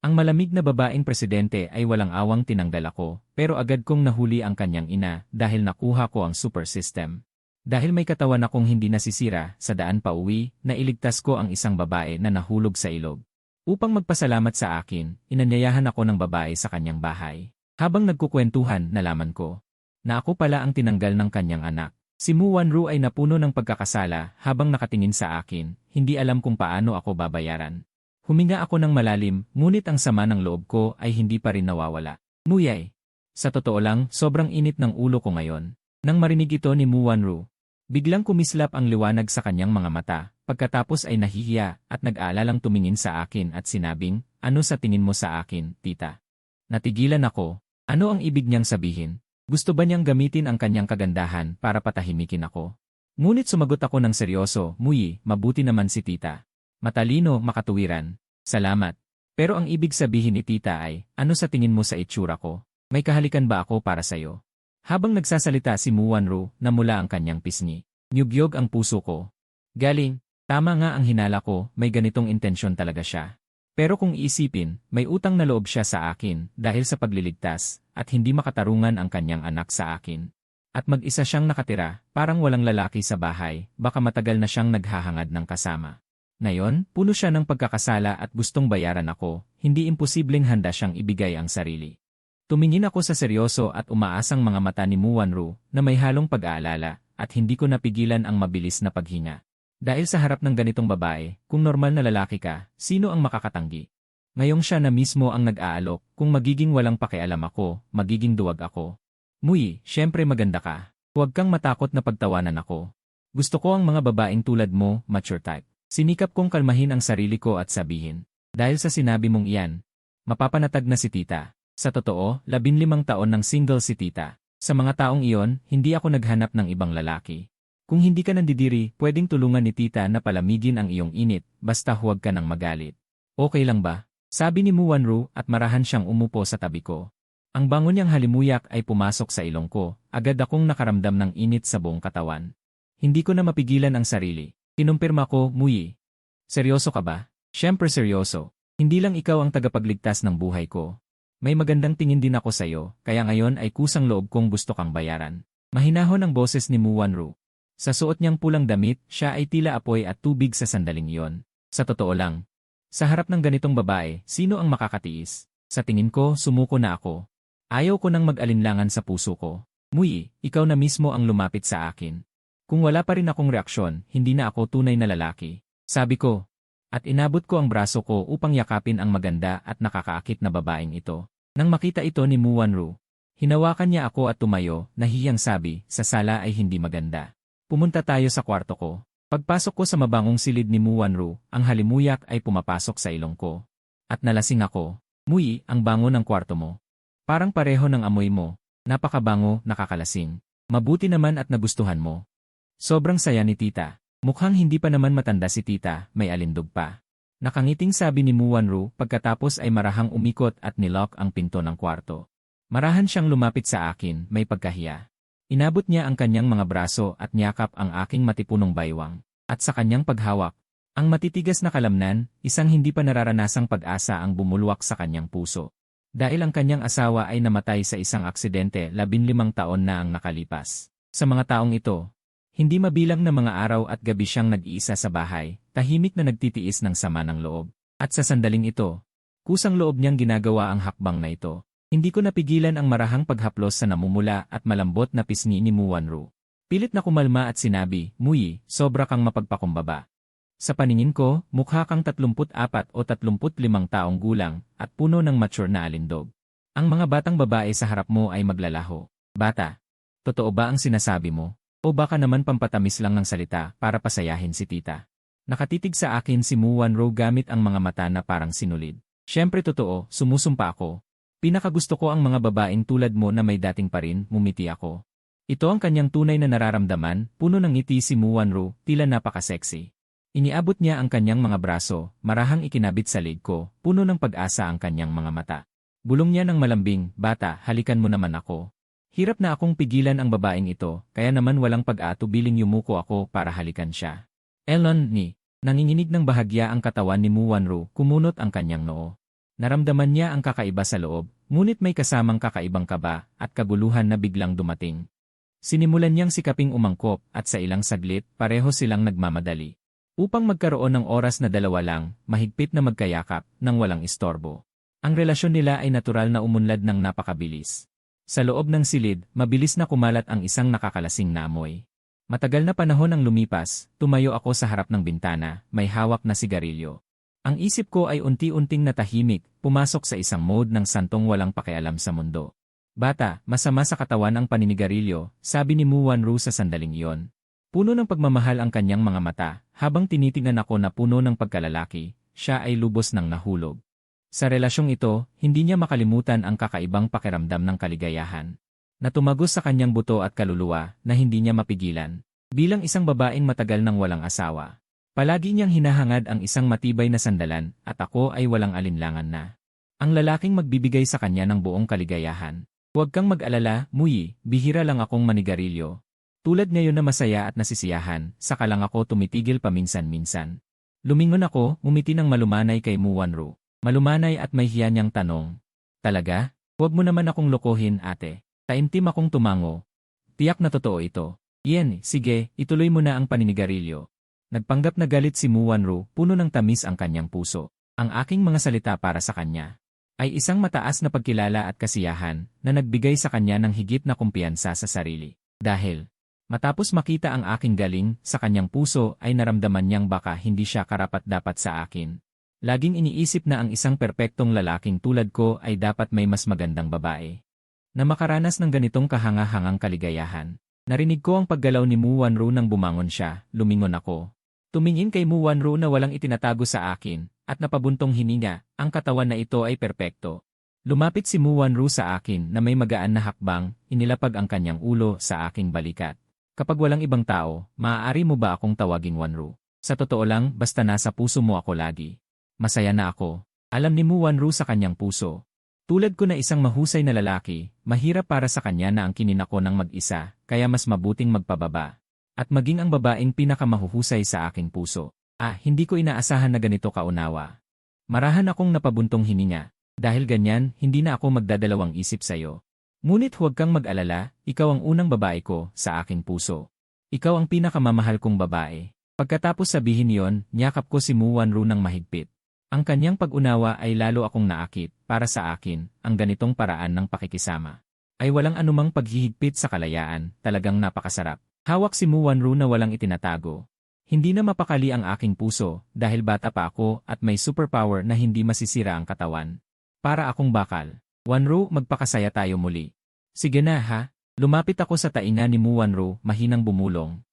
Ang malamig na babaeng presidente ay walang awang tinanggal ako, pero agad kong nahuli ang kanyang ina dahil nakuha ko ang super system. Dahil may katawan akong hindi nasisira, sa daan pauwi, nailigtas ko ang isang babae na nahulog sa ilog. Upang magpasalamat sa akin, inanyayahan ako ng babae sa kanyang bahay. Habang nagkukwentuhan, nalaman ko na ako pala ang tinanggal ng kanyang anak. Si Mu Wanru ay napuno ng pagkakasala habang nakatingin sa akin, hindi alam kung paano ako babayaran. Huminga ako ng malalim, ngunit ang sama ng loob ko ay hindi pa rin nawawala. Muyay. Sa totoo lang, sobrang init ng ulo ko ngayon. Nang marinig ito ni Mu Wanru, biglang kumislap ang liwanag sa kanyang mga mata, pagkatapos ay nahihiya at nag-aalalang tumingin sa akin at sinabing, "Ano sa tingin mo sa akin, tita?" Natigilan ako. Ano ang ibig niyang sabihin? Gusto ba niyang gamitin ang kanyang kagandahan para patahimikin ako? Ngunit sumagot ako ng seryoso, "Muyi, mabuti naman si tita. Matalino, makatuwiran. Salamat. Pero ang ibig sabihin ni tita ay, ano sa tingin mo sa itsura ko? May kahalikan ba ako para sa'yo?" Habang nagsasalita si Mu Wanru, namula ang kanyang pisngi. Nyugyog ang puso ko. Galing, tama nga ang hinala ko, may ganitong intensyon talaga siya. Pero kung iisipin, may utang na loob siya sa akin dahil sa pagliligtas at hindi makatarungan ang kanyang anak sa akin. At mag-isa siyang nakatira, parang walang lalaki sa bahay, baka matagal na siyang naghahangad ng kasama. Ngayon, puno siya ng pagkakasala at gustong bayaran ako, hindi imposibleng handa siyang ibigay ang sarili. Tumingin ako sa seryoso at umaasang mga mata ni Mu Wanru na may halong pag-aalala at hindi ko napigilan ang mabilis na paghinga. Dahil sa harap ng ganitong babae, kung normal na lalaki ka, sino ang makakatanggi? Ngayong siya na mismo ang nag-aalok, kung magiging walang pakialam ako, magiging duwag ako. Muyi, syempre maganda ka. Huwag kang matakot na pagtawanan ako. Gusto ko ang mga babaeng tulad mo, mature type. Sinikap kong kalmahin ang sarili ko at sabihin, dahil sa sinabi mong iyan, mapapanatag na si tita. Sa totoo, 15 taon ng single si tita. Sa mga taong iyon, hindi ako naghanap ng ibang lalaki. Kung hindi ka nandidiri, pwedeng tulungan ni tita na palamigin ang iyong init, basta huwag ka nang magalit. Okay lang ba? Sabi ni Mu Wanru at marahan siyang umupo sa tabi ko. Ang bango niyang halimuyak ay pumasok sa ilong ko, agad akong nakaramdam ng init sa buong katawan. Hindi ko na mapigilan ang sarili. Kinumpirma ko, Muyi. Seryoso ka ba? Siyempre seryoso. Hindi lang ikaw ang tagapagligtas ng buhay ko. May magandang tingin din ako sa'yo, kaya ngayon ay kusang loob kong gusto kang bayaran. Mahinahon ang boses ni Mu Wanru. Sa suot niyang pulang damit, siya ay tila apoy at tubig sa sandaling iyon. Sa totoo lang, sa harap ng ganitong babae, sino ang makakatiis? Sa tingin ko, sumuko na ako. Ayaw ko nang mag-alinlangan sa puso ko. Muyi, ikaw na mismo ang lumapit sa akin. Kung wala pa rin akong reaksyon, hindi na ako tunay na lalaki. Sabi ko, at inabot ko ang braso ko upang yakapin ang maganda at nakakaakit na babaeng ito. Nang makita ito ni Mu Wanru, hinawakan niya ako at tumayo, nahiyang sabi, sa sala ay hindi maganda. Pumunta tayo sa kwarto ko. Pagpasok ko sa mabangong silid ni Mu Wanru, ang halimuyak ay pumapasok sa ilong ko. At nalasing ako. Muyi, ang bango ng kwarto mo. Parang pareho ng amoy mo. Napakabango, nakakalasing. Mabuti naman at nagustuhan mo. Sobrang saya ni tita. Mukhang hindi pa naman matanda si tita, may alindog pa. Nakangiting sabi ni Mu Wanru pagkatapos ay marahang umikot at nilock ang pinto ng kwarto. Marahan siyang lumapit sa akin, may pagkahiya. Inabot niya ang kanyang mga braso at niyakap ang aking matipunong baywang. At sa kanyang paghawak, ang matitigas na kalamnan, isang hindi pa nararanasang pag-asa ang bumulwak sa kanyang puso. Dahil ang kanyang asawa ay namatay sa isang aksidente 15 taon na ang nakalipas. Sa mga taong ito, hindi mabilang na mga araw at gabi siyang nag-iisa sa bahay, tahimik na nagtitiis ng sama ng loob. At sa sandaling ito, kusang loob niyang ginagawa ang hakbang na ito. Hindi ko napigilan ang marahang paghaplos sa namumula at malambot na pisngi ni Mu Wanru. Pilit na kumalma at sinabi, Muyi, sobra kang mapagpakumbaba. Sa paningin ko, mukha kang 34 o 35 taong gulang at puno ng mature na alindog. Ang mga batang babae sa harap mo ay maglalaho. Bata, totoo ba ang sinasabi mo? O baka naman pampatamis lang ng salita para pasayahin si tita? Nakatitig sa akin si Mu Wanru gamit ang mga mata na parang sinulid. Siyempre totoo, sumusumpa ako. Pinakagusto ko ang mga babaeng tulad mo na may dating pa rin, mumiti ako. Ito ang kanyang tunay na nararamdaman, puno ng ngiti si Mu Wanru, tila napaka-sexy. Iniabot niya ang kanyang mga braso, marahang ikinabit sa leg ko, puno ng pag-asa ang kanyang mga mata. Bulong niya ng malambing, bata, halikan mo naman ako. Hirap na akong pigilan ang babaeng ito, kaya naman walang pag-atubiling yumuko ako para halikan siya. Elon ni, nanginginig ng bahagya ang katawan ni Mu Wanru, kumunot ang kanyang noo. Naramdaman niya ang kakaiba sa loob, ngunit may kasamang kakaibang kaba at kaguluhan na biglang dumating. Sinimulan niyang sikaping umangkop at sa ilang saglit pareho silang nagmamadali. Upang magkaroon ng oras na dalawa lang, mahigpit na magkayakap nang walang istorbo. Ang relasyon nila ay natural na umunlad ng napakabilis. Sa loob ng silid, mabilis na kumalat ang isang nakakalasing na amoy. Matagal na panahon ang lumipas, tumayo ako sa harap ng bintana, may hawak na sigarilyo. Ang isip ko ay unti-unting natahimik, pumasok sa isang mode ng santong walang pakialam sa mundo. Bata, masama sa katawan ang paninigarilyo, sabi ni Mu Wanru sa sandaling iyon. Puno ng pagmamahal ang kanyang mga mata, habang tinitingnan ako na puno ng pagkalalaki, siya ay lubos ng nahulog. Sa relasyong ito, hindi niya makalimutan ang kakaibang pakiramdam ng kaligayahan na tumagos sa kanyang buto at kaluluwa na hindi niya mapigilan. Bilang isang babaeng matagal nang walang asawa, palagi niyang hinahangad ang isang matibay na sandalan at ako ay walang alinlangan na ang lalaking magbibigay sa kanya ng buong kaligayahan. Huwag kang mag-alala, Muyi, bihira lang akong manigarilyo. Tulad ngayon na masaya at nasisiyahan, saka lang ako tumitigil paminsan-minsan. Lumingon ako, ngumiti ng malumanay kay Mu Wanru. Malumanay at may hiya niyang tanong. Talaga? Huwag mo naman akong lokohin, ate. Taimtim akong tumango. Tiyak na totoo ito. Iyan, sige, ituloy mo na ang paninigarilyo. Nagpanggap na galit si Mu Wanru, puno ng tamis ang kanyang puso. Ang aking mga salita para sa kanya ay isang mataas na pagkilala at kasiyahan na nagbigay sa kanya ng higit na kumpiyansa sa sarili. Dahil matapos makita ang aking galing sa kanyang puso ay naramdaman niyang baka hindi siya karapat-dapat sa akin. Laging iniisip na ang isang perpektong lalaking tulad ko ay dapat may mas magandang babae na makaranas ng ganitong kahanga-hangang kaligayahan. Narinig ko ang paggalaw ni Mu Wanru nang bumangon siya, lumingon ako. Tumingin kay Mu Wanru na walang itinatago sa akin, at napabuntong hininga, ang katawan na ito ay perpekto. Lumapit si Mu Wanru sa akin na may magaan na hakbang, inilapag ang kanyang ulo sa aking balikat. Kapag walang ibang tao, maaari mo ba akong tawaging Wanru? Sa totoo lang, basta nasa puso mo ako lagi. Masaya na ako. Alam ni Mu Wanru sa kanyang puso. Tulad ko na isang mahusay na lalaki, mahirap para sa kanya na ang kininako ng mag-isa, kaya mas mabuting magpababa. At maging ang babaeng pinakamahuhusay sa aking puso. Hindi ko inaasahan na ganito kaunawa. Marahan akong napabuntong hininga. Dahil ganyan, hindi na ako magdadalawang isip sa'yo. Ngunit huwag kang mag-alala, ikaw ang unang babae ko sa aking puso. Ikaw ang pinakamamahal kong babae. Pagkatapos sabihin yon, niyakap ko si Mu Wanru ng mahigpit. Ang kanyang pag-unawa ay lalo akong naakit. Para sa akin, ang ganitong paraan ng pakikisama ay walang anumang paghihigpit sa kalayaan, talagang napakasarap. Hawak si Mu Wanru na walang itinatago. Hindi na mapakali ang aking puso dahil bata pa ako at may superpower na hindi masisira ang katawan. Para akong bakal. Wanru, magpakasaya tayo muli. Sige na ha. Lumapit ako sa tainga ni Mu Wanru, mahinang bumulong.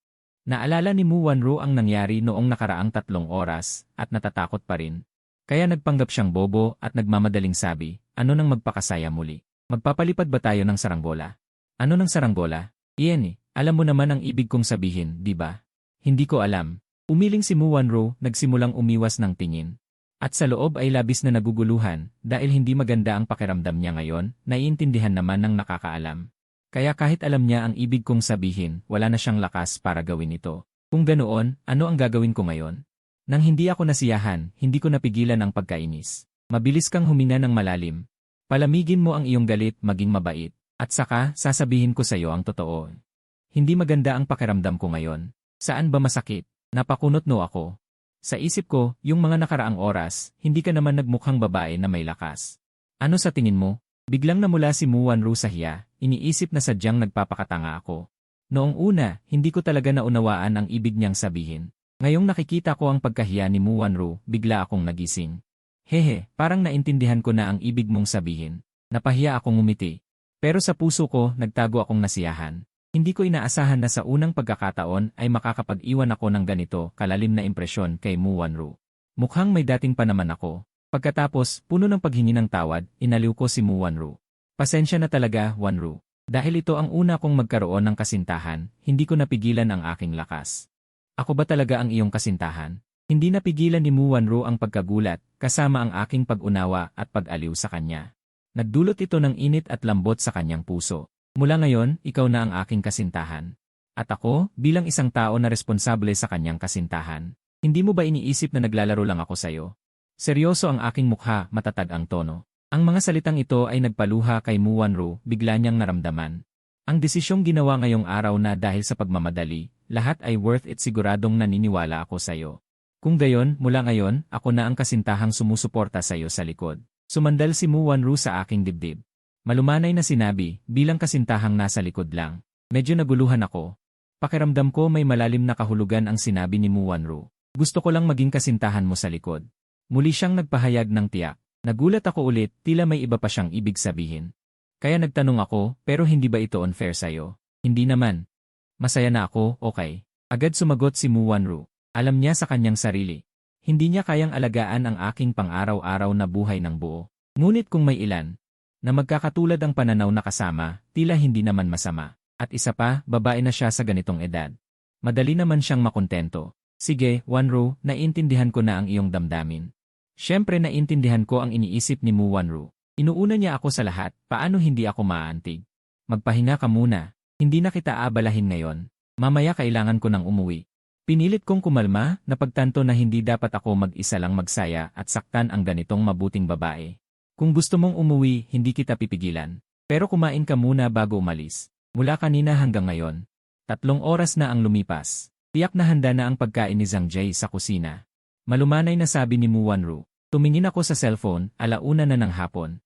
Naalala ni Mu Wanru ang nangyari noong nakaraang 3 oras at natatakot pa rin. Kaya nagpanggap siyang bobo at nagmamadaling sabi, ano nang magpakasaya muli? Magpapalipad ba tayo ng saranggola? Ano ng saranggola? Iyan alam mo naman ang ibig kong sabihin, di ba? Hindi ko alam. Umiling si Mu Wanru, nagsimulang umiwas ng tingin. At sa loob ay labis na naguguluhan, dahil hindi maganda ang pakiramdam niya ngayon, naiintindihan naman ng nakakaalam. Kaya kahit alam niya ang ibig kong sabihin, wala na siyang lakas para gawin ito. Kung ganoon, ano ang gagawin ko ngayon? Nang hindi ako nasiyahan, hindi ko napigilan ang pagkainis. Mabilis kang huminga ng malalim. Palamigin mo ang iyong galit, maging mabait. At saka, sasabihin ko sa iyo ang totoo. Hindi maganda ang pakiramdam ko ngayon. Saan ba masakit? Napakunot no ako. Sa isip ko, yung mga nakaraang oras, hindi ka naman nagmukhang babae na may lakas. Ano sa tingin mo? Biglang namula si Mu Wanru sa hiya, iniisip na sadyang nagpapakatanga ako. Noong una, hindi ko talaga naunawaan ang ibig niyang sabihin. Ngayong nakikita ko ang pagkahiya ni Mu Wanru, bigla akong nagising. Hehe, parang naintindihan ko na ang ibig mong sabihin. Napahiya akong ngumiti. Pero sa puso ko, nagtago akong nasiyahan. Hindi ko inaasahan na sa unang pagkakataon ay makakapag-iwan ako ng ganito kalalim na impresyon kay Mu Wanru. Mukhang may dating pa naman ako. Pagkatapos, puno ng paghingi ng tawad, inaliw ko si Mu Wanru. Pasensya na talaga, Wanru. Dahil ito ang una kong magkaroon ng kasintahan, hindi ko napigilan ang aking lakas. Ako ba talaga ang iyong kasintahan? Hindi napigilan ni Mu Wanru ang pagkagulat, kasama ang aking pag-unawa at pag-aliw sa kanya. Nagdulot ito ng init at lambot sa kanyang puso. Mula ngayon, ikaw na ang aking kasintahan. At ako, bilang isang tao na responsable sa kanyang kasintahan, hindi mo ba iniisip na naglalaro lang ako sa'yo? Seryoso ang aking mukha, matatag ang tono. Ang mga salitang ito ay nagpaluha kay Muwanro, bigla niyang naramdaman. Ang desisyong ginawa ngayong araw na dahil sa pagmamadali, lahat ay worth it, siguradong naniniwala ako sa'yo. Kung gayon, mula ngayon, ako na ang kasintahang sumusuporta sa'yo sa likod. Sumandal si Muwanro sa aking dibdib. Malumanay na sinabi, bilang kasintahang nasa likod lang. Medyo naguluhan ako. Pakiramdam ko may malalim na kahulugan ang sinabi ni Muwanro. Gusto ko lang maging kasintahan mo sa likod. Muli siyang nagpahayag ng tiyak. Nagulat ako ulit, tila may iba pa siyang ibig sabihin. Kaya nagtanong ako, pero hindi ba ito unfair sa'yo? Hindi naman. Masaya na ako, okay. Agad sumagot si Muwanro. Alam niya sa kanyang sarili. Hindi niya kayang alagaan ang aking pang-araw-araw na buhay ng buo. Ngunit kung may ilan, na magkakatulad ang pananaw na kasama, tila hindi naman masama. At isa pa, babae na siya sa ganitong edad. Madali naman siyang makontento. Sige, Wanro, naiintindihan ko na ang iyong damdamin. Siyempre naiintindihan ko ang iniisip ni Muwanro. Inuuna niya ako sa lahat, paano hindi ako maaantig? Magpahinga ka muna, hindi na kita aabalahin ngayon. Mamaya kailangan ko nang umuwi. Pinilit kong kumalma, napagtanto na hindi dapat ako mag-isa lang magsaya at saktan ang ganitong mabuting babae. Kung gusto mong umuwi, hindi kita pipigilan. Pero kumain ka muna bago umalis. Mula kanina hanggang ngayon. 3 oras na ang lumipas. Tiyak na handa na ang pagkain ni Zhang Jie sa kusina. Malumanay na sabi ni Muwanro. Tumingin ako sa cellphone, 1:00 na ng hapon.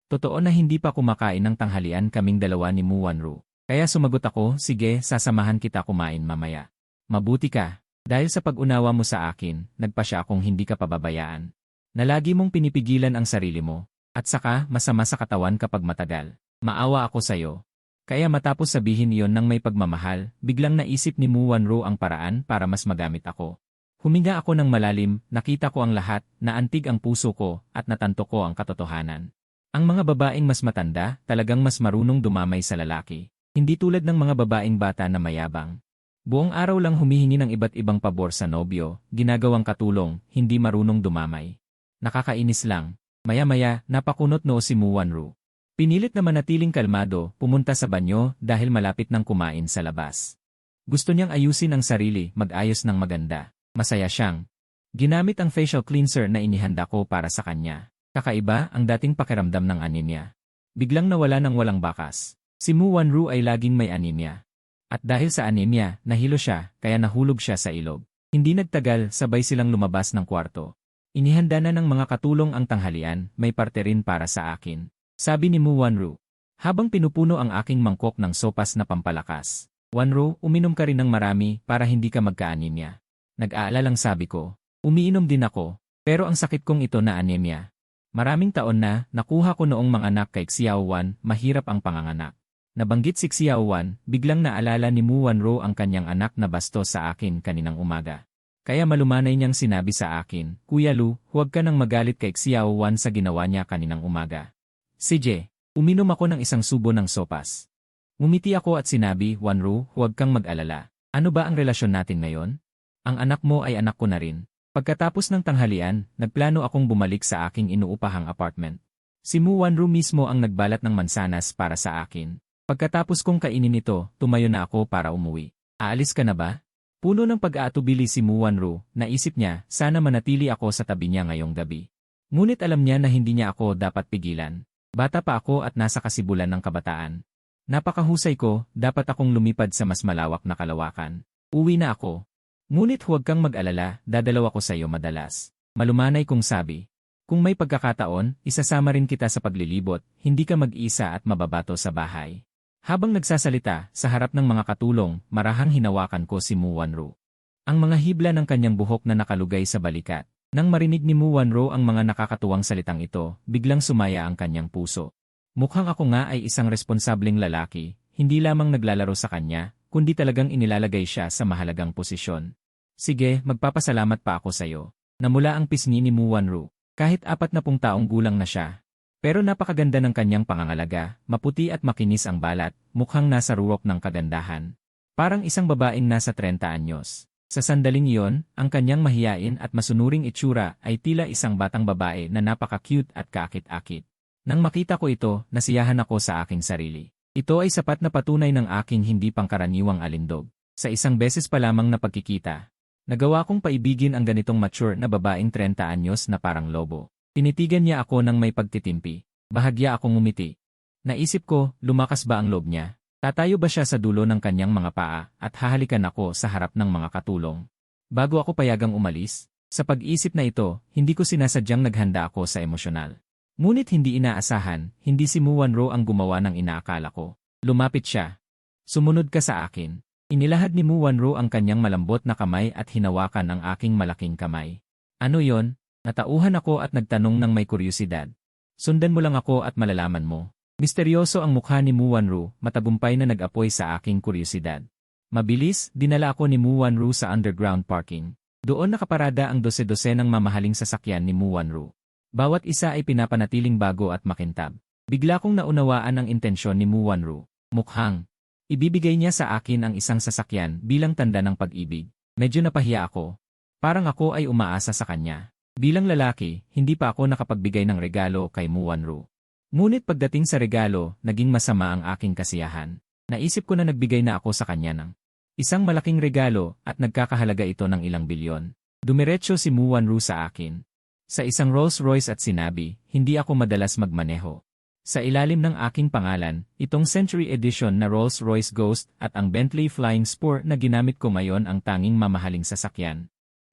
Totoo na hindi pa kumakain ng tanghalian kaming dalawa ni Muwanro. Kaya sumagot ako, sige, sasamahan kita kumain mamaya. Mabuti ka. Dahil sa pag-unawa mo sa akin, nagpasya akong hindi ka pababayaan. Na lagi mong pinipigilan ang sarili mo. At saka, masama sa katawan kapag matagal. Maawa ako sa'yo. Kaya matapos sabihin iyon ng may pagmamahal, biglang naisip ni Muwanro ang paraan para mas magamit ako. Huminga ako ng malalim, nakita ko ang lahat, naantig ang puso ko, at natanto ko ang katotohanan. Ang mga babaeng mas matanda, talagang mas marunong dumamay sa lalaki. Hindi tulad ng mga babaeng bata na mayabang. Buong araw lang humihingi ng iba't ibang pabor sa nobyo, ginagawang katulong, hindi marunong dumamay. Nakakainis lang. Maya-maya, napakunot noo si Muwanro. Pinilit na manatiling kalmado, pumunta sa banyo dahil malapit nang kumain sa labas. Gusto niyang ayusin ang sarili, mag-ayos ng maganda. Masaya siyang. Ginamit ang facial cleanser na inihanda ko para sa kanya. Kakaiba ang dating pakiramdam ng anemia. Biglang nawala ng walang bakas. Si Muwanro ay laging may anemia. At dahil sa anemia, nahilo siya, kaya nahulog siya sa ilog. Hindi nagtagal, sabay silang lumabas ng kwarto. Inihanda na ng mga katulong ang tanghalian, may parte rin para sa akin. Sabi ni Muwanro. Habang pinupuno ang aking mangkok ng sopas na pampalakas. Wanro, uminom ka rin ng marami para hindi ka magka-anemia. Nag-aalalang sabi ko. Umiinom din ako, pero ang sakit kong ito na anemia. Maraming taon na, nakuha ko noong manganak kay Xiaowan, mahirap ang panganganak. Nabanggit si Xiaowan, biglang naalala ni Muwanro ang kanyang anak na bastos sa akin kaninang umaga. Kaya malumanay niyang sinabi sa akin, Kuya Lu, huwag ka nang magalit kay Xiaowan sa ginawa niya kaninang umaga. Sige, uminom ako ng isang subo ng sopas. Ngumiti ako at sinabi, Wanro, huwag kang mag-alala. Ano ba ang relasyon natin ngayon? Ang anak mo ay anak ko na rin. Pagkatapos ng tanghalian, nagplano akong bumalik sa aking inuupahang apartment. Si Muwanro mismo ang nagbalat ng mansanas para sa akin. Pagkatapos kong kainin ito, tumayo na ako para umuwi. Aalis ka na ba? Puno ng pag-aatubili si Muwanro, naisip niya, sana manatili ako sa tabi niya ngayong gabi. Ngunit alam niya na hindi niya ako dapat pigilan. Bata pa ako at nasa kasibulan ng kabataan. Napakahusay ko, dapat akong lumipad sa mas malawak na kalawakan. Uwi na ako. Ngunit huwag kang mag-alala, dadalaw ako sa iyo madalas. Malumanay kong sabi. Kung may pagkakataon, isasama rin kita sa paglilibot, hindi ka mag-isa at mababato sa bahay. Habang nagsasalita, sa harap ng mga katulong, marahang hinawakan ko si Muwanro. Ang mga hibla ng kanyang buhok na nakalugay sa balikat. Nang marinig ni Muwanro ang mga nakakatuwang salitang ito, biglang sumaya ang kanyang puso. Mukhang ako nga ay isang responsableng lalaki, hindi lamang naglalaro sa kanya, kundi talagang inilalagay siya sa mahalagang posisyon. Sige, magpapasalamat pa ako sa iyo. Namula ang pisngi ni Muwanro, kahit 40 taong gulang na siya. Pero napakaganda ng kanyang pangangalaga, maputi at makinis ang balat, mukhang nasa ruwok ng kagandahan. Parang isang babaeng nasa 30 anyos. Sa sandaling iyon, ang kanyang mahiyain at masunuring itsura ay tila isang batang babae na napaka-cute at kaakit-akit. Nang makita ko ito, nasiyahan ako sa aking sarili. Ito ay sapat na patunay ng aking hindi pangkaraniwang alindog. Sa isang beses pa lamang na pagkikita, Nagawa kong paibigin ang ganitong mature na babaeng 30 anyos na parang lobo. Tinitigan niya ako ng may pagtitimpi. Bahagya akong ngumiti. Naisip ko, lumakas ba ang loob niya? Tatayo ba siya sa dulo ng kanyang mga paa at hahalikan ako sa harap ng mga katulong? Bago ako payagang umalis, sa pag-isip na ito, hindi ko sinasadyang naghanda ako sa emosyonal. Ngunit hindi inaasahan, hindi si Muwanro ang gumawa ng inaakala ko. Lumapit siya. Sumunod ka sa akin. Inilahad ni Muwanro ang kanyang malambot na kamay at hinawakan ang aking malaking kamay. Ano yon? Natauhan ako at nagtanong ng may kuryosidad. Sundan mo lang ako at malalaman mo. Misteryoso ang mukha ni Muwanro, matagumpay na nag-apoy sa aking kuryosidad. Mabilis, dinala ako ni Muwanro sa underground parking. Doon nakaparada ang dose-dose ng mamahaling sasakyan ni Muwanro. Bawat isa ay pinapanatiling bago at makintab. Bigla kong naunawaan ang intensyon ni Muwanro. Mukhang ibibigay niya sa akin ang isang sasakyan bilang tanda ng pag-ibig. Medyo napahiya ako. Parang ako ay umaasa sa kanya. Bilang lalaki, hindi pa ako nakapagbigay ng regalo kay Muwanro. Ngunit pagdating sa regalo, naging masama ang aking kasiyahan. Naisip ko na nagbigay na ako sa kanya ng isang malaking regalo at nagkakahalaga ito ng ilang bilyon. Dumiretso si Muwanro sa akin. Sa isang Rolls Royce at sinabi, hindi ako madalas magmaneho. Sa ilalim ng aking pangalan, itong Century Edition na Rolls-Royce Ghost at ang Bentley Flying Spur na ginamit ko ngayon ang tanging mamahaling sasakyan.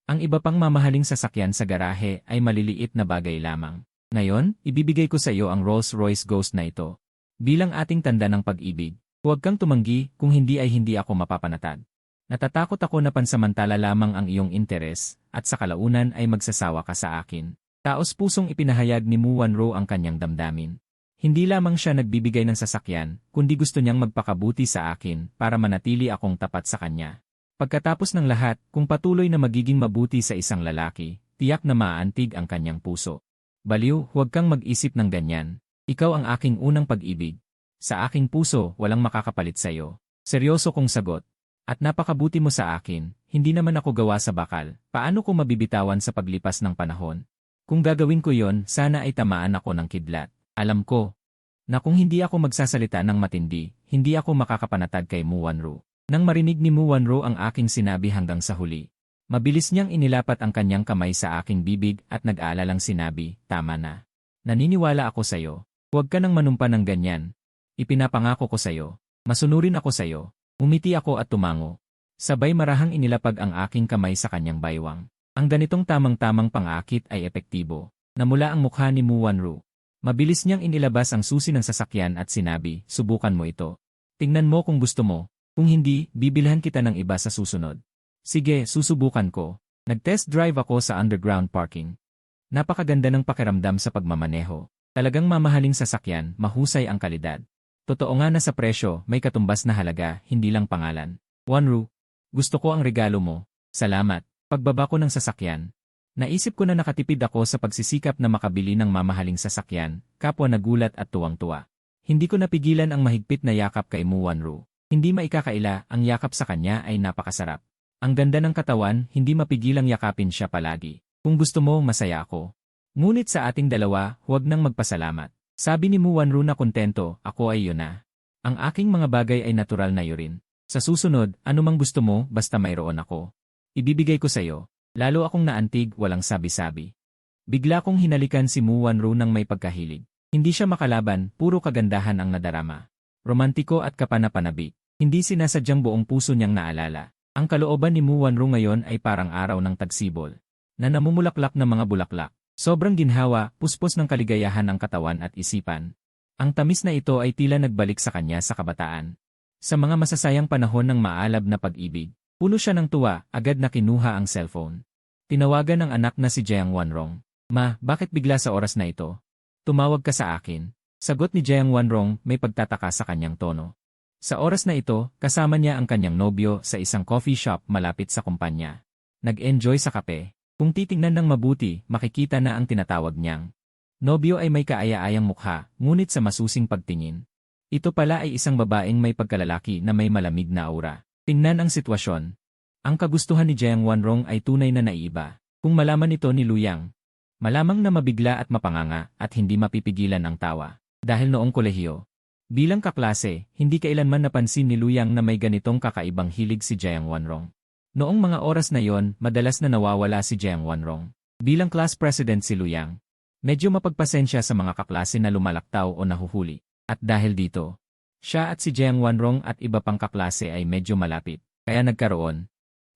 Ang iba pang mamahaling sasakyan sa garahe ay maliliit na bagay lamang. Ngayon, ibibigay ko sa iyo ang Rolls-Royce Ghost na ito. Bilang ating tanda ng pag-ibig, huwag kang tumanggi kung hindi ay hindi ako mapapanatag. Natatakot ako na pansamantala lamang ang iyong interes at sa kalaunan ay magsasawa ka sa akin. Taos pusong ipinahayag ni Muwanro ang kanyang damdamin. Hindi lamang siya nagbibigay ng sasakyan, kundi gusto niyang magpakabuti sa akin para manatili akong tapat sa kanya. Pagkatapos ng lahat, kung patuloy na magiging mabuti sa isang lalaki, tiyak na maaantig ang kanyang puso. Baliw, huwag kang mag-isip ng ganyan. Ikaw ang aking unang pag-ibig. Sa aking puso, walang makakapalit sa iyo. Seryoso kong sagot. At napakabuti mo sa akin, hindi naman ako gawa sa bakal. Paano ko mabibitawan sa paglipas ng panahon? Kung gagawin ko yon, sana ay tamaan ako ng kidlat. Alam ko na kung hindi ako magsasalita ng matindi, hindi ako makakapanatag kay Muwanro. Nang marinig ni Muwanro ang aking sinabi hanggang sa huli, mabilis niyang inilapat ang kanyang kamay sa aking bibig at nag-aalalang sinabi, tama na. Naniniwala ako sa iyo. Huwag ka nang manumpa ng ganyan. Ipinapangako ko sa iyo. Masunurin ako sa iyo. Umiti ako at tumango. Sabay marahang inilapag ang aking kamay sa kanyang baywang. Ang ganitong tamang-tamang pangakit ay epektibo. Namula ang mukha ni Muwanro. Mabilis niyang inilabas ang susi ng sasakyan at sinabi, subukan mo ito. Tingnan mo kung gusto mo. Kung hindi, bibilhan kita ng iba sa susunod. Sige, susubukan ko. Nag-test drive ako sa underground parking. Napakaganda ng pakiramdam sa pagmamaneho. Talagang mamahaling sasakyan, mahusay ang kalidad. Totoo nga na sa presyo, may katumbas na halaga, hindi lang pangalan. Muwanro, gusto ko ang regalo mo. Salamat. Pagbaba ko ng sasakyan. Naisip ko na nakatipid ako sa pagsisikap na makabili ng mamahaling sasakyan, kapwa nagulat at tuwang-tuwa. Hindi ko napigilan ang mahigpit na yakap kay Muwanro. Hindi maikakaila, ang yakap sa kanya ay napakasarap. Ang ganda ng katawan, hindi mapigilang yakapin siya palagi. Kung gusto mo, masaya ako. Ngunit sa ating dalawa, huwag nang magpasalamat. Sabi ni Muwanro na kontento, ako ay yun na. Ang aking mga bagay ay natural na yurin. Sa susunod, anumang gusto mo, basta mayroon ako. Ibibigay ko sa iyo. Lalo akong naantig, walang sabi-sabi. Bigla kong hinalikan si Muwanro ng may pagkahilig. Hindi siya makalaban, puro kagandahan ang nadarama. Romantiko at kapanapanabik. Hindi sinasadyang buong puso niyang naalala. Ang kalooban ni Muwanro ngayon ay parang araw ng tagsibol, na namumulaklak na mga bulaklak. Sobrang ginhawa, puspos ng kaligayahan ang katawan at isipan. Ang tamis na ito ay tila nagbalik sa kanya sa kabataan. Sa mga masasayang panahon ng maalab na pag-ibig, puno siya ng tuwa, agad na kinuha ang cellphone. Tinawagan ng anak na si Jiang Wanrong. Ma, bakit bigla sa oras na ito? Tumawag ka sa akin. Sagot ni Jiang Wanrong, may pagtataka sa kanyang tono. Sa oras na ito, kasama niya ang kanyang nobyo sa isang coffee shop malapit sa kumpanya. Nag-enjoy sa kape. Kung titingnan ng mabuti, makikita na ang tinatawag niyang nobyo ay may kaaya-ayang mukha, ngunit sa masusing pagtingin. Ito pala ay isang babaeng may pagkalalaki na may malamig na aura. Tingnan ang sitwasyon. Ang kagustuhan ni Jiang Wanrong ay tunay na naiiba. Kung malaman ito ni Luyang, malamang na mabigla at mapanganga at hindi mapipigilan ang tawa. Dahil noong kolehiyo, bilang kaklase, hindi kailanman napansin ni Luyang na may ganitong kakaibang hilig si Jiang Wanrong. Noong mga oras na yon, madalas na nawawala si Jiang Wanrong. Bilang class president si Luyang, medyo mapagpasensya sa mga kaklase na lumalaktaw o nahuhuli. At dahil dito, siya at si Jiang Wanrong at iba pang kaklase ay medyo malapit. Kaya nagkaroon.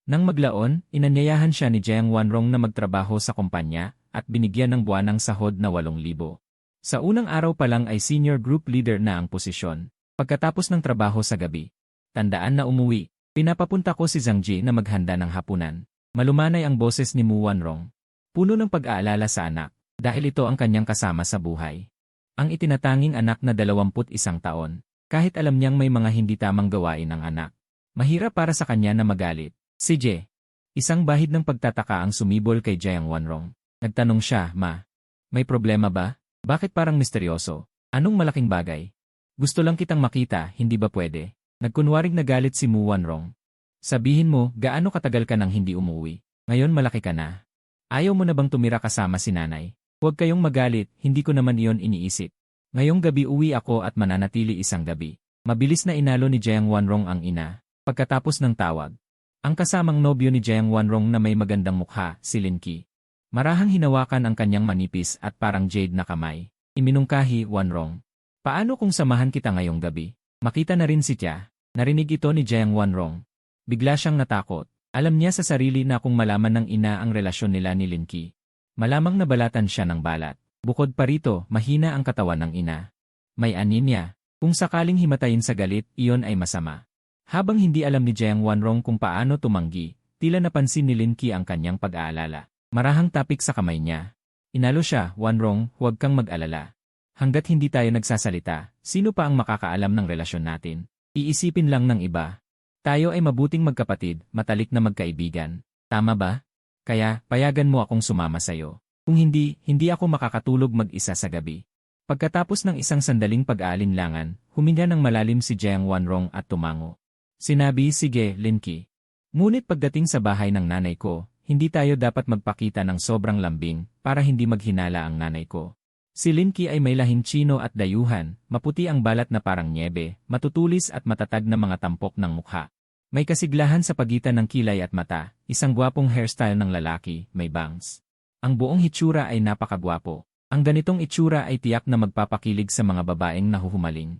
Nang maglaon, inanyayahan siya ni Jiang Wanrong na magtrabaho sa kumpanya at binigyan ng buwanang sahod na 8,000. Sa unang araw pa lang ay senior group leader na ang posisyon. Pagkatapos ng trabaho sa gabi, tandaan na umuwi. Pinapapunta ko si Zhang Ji na maghanda ng hapunan. Malumanay ang boses ni Mu Wanrong. Puno ng pag-aalala sa anak, dahil ito ang kanyang kasama sa buhay. Ang itinatanging anak na 21 taon, kahit alam niyang may mga hindi tamang gawain ang anak. Mahirap para sa kanya na magalit. Si Je. Isang bahid ng pagtataka ang sumibol kay Jiang Wanrong. Nagtanong siya, Ma, may problema ba? Bakit parang misteryoso? Anong malaking bagay? Gusto lang kitang makita, hindi ba pwede? Nagkunwaring nagalit si Mu Wanrong. Sabihin mo, gaano katagal ka nang hindi umuwi? Ngayon malaki ka na. Ayaw mo na bang tumira kasama si nanay? Huwag kayong magalit, hindi ko naman iyon iniisip. Ngayong gabi uwi ako at mananatili isang gabi. Mabilis na inalo ni Jiang Wanrong ang ina. Pagkatapos ng tawag, ang kasamang nobyo ni Jiang Wanrong na may magandang mukha, si Lin Qi. Marahang hinawakan ang kanyang manipis at parang jade na kamay. Iminungkahi, Wanrong. Paano kung samahan kita ngayong gabi? Makita na rin si Tia. Narinig ito ni Jiang Wanrong. Bigla siyang natakot. Alam niya sa sarili na kung malaman ng ina ang relasyon nila ni Lin Qi, malamang nabalatan siya ng balat. Bukod pa rito, mahina ang katawan ng ina. May anemia. Kung sakaling himatayin sa galit, iyon ay masama. Habang hindi alam ni Jiang Wanrong kung paano tumanggi, tila napansin ni Lin Qi ang kanyang pag-aalala. Marahang tapik sa kamay niya. Inalo siya, Wanrong, huwag kang mag-alala. Hanggat hindi tayo nagsasalita, sino pa ang makakaalam ng relasyon natin? Iisipin lang ng iba. Tayo ay mabuting magkapatid, matalik na magkaibigan. Tama ba? Kaya, payagan mo akong sumama sa'yo. Kung hindi, hindi ako makakatulog mag-isa sa gabi. Pagkatapos ng isang sandaling pag-aalinlangan, huminga ng malalim si Jiang Wanrong at tumango. Sinabi, sige, Lin Qi. Ngunit pagdating sa bahay ng nanay ko, hindi tayo dapat magpakita ng sobrang lambing para hindi maghinala ang nanay ko. Si Lin Qi ay may lahing Chino at dayuhan, maputi ang balat na parang nyebe, matutulis at matatag na mga tampok ng mukha. May kasiglahan sa pagitan ng kilay at mata, isang gwapong hairstyle ng lalaki, may bangs. Ang buong hitsura ay napakagwapo. Ang ganitong itsura ay tiyak na magpapakilig sa mga babaeng nahuhumaling.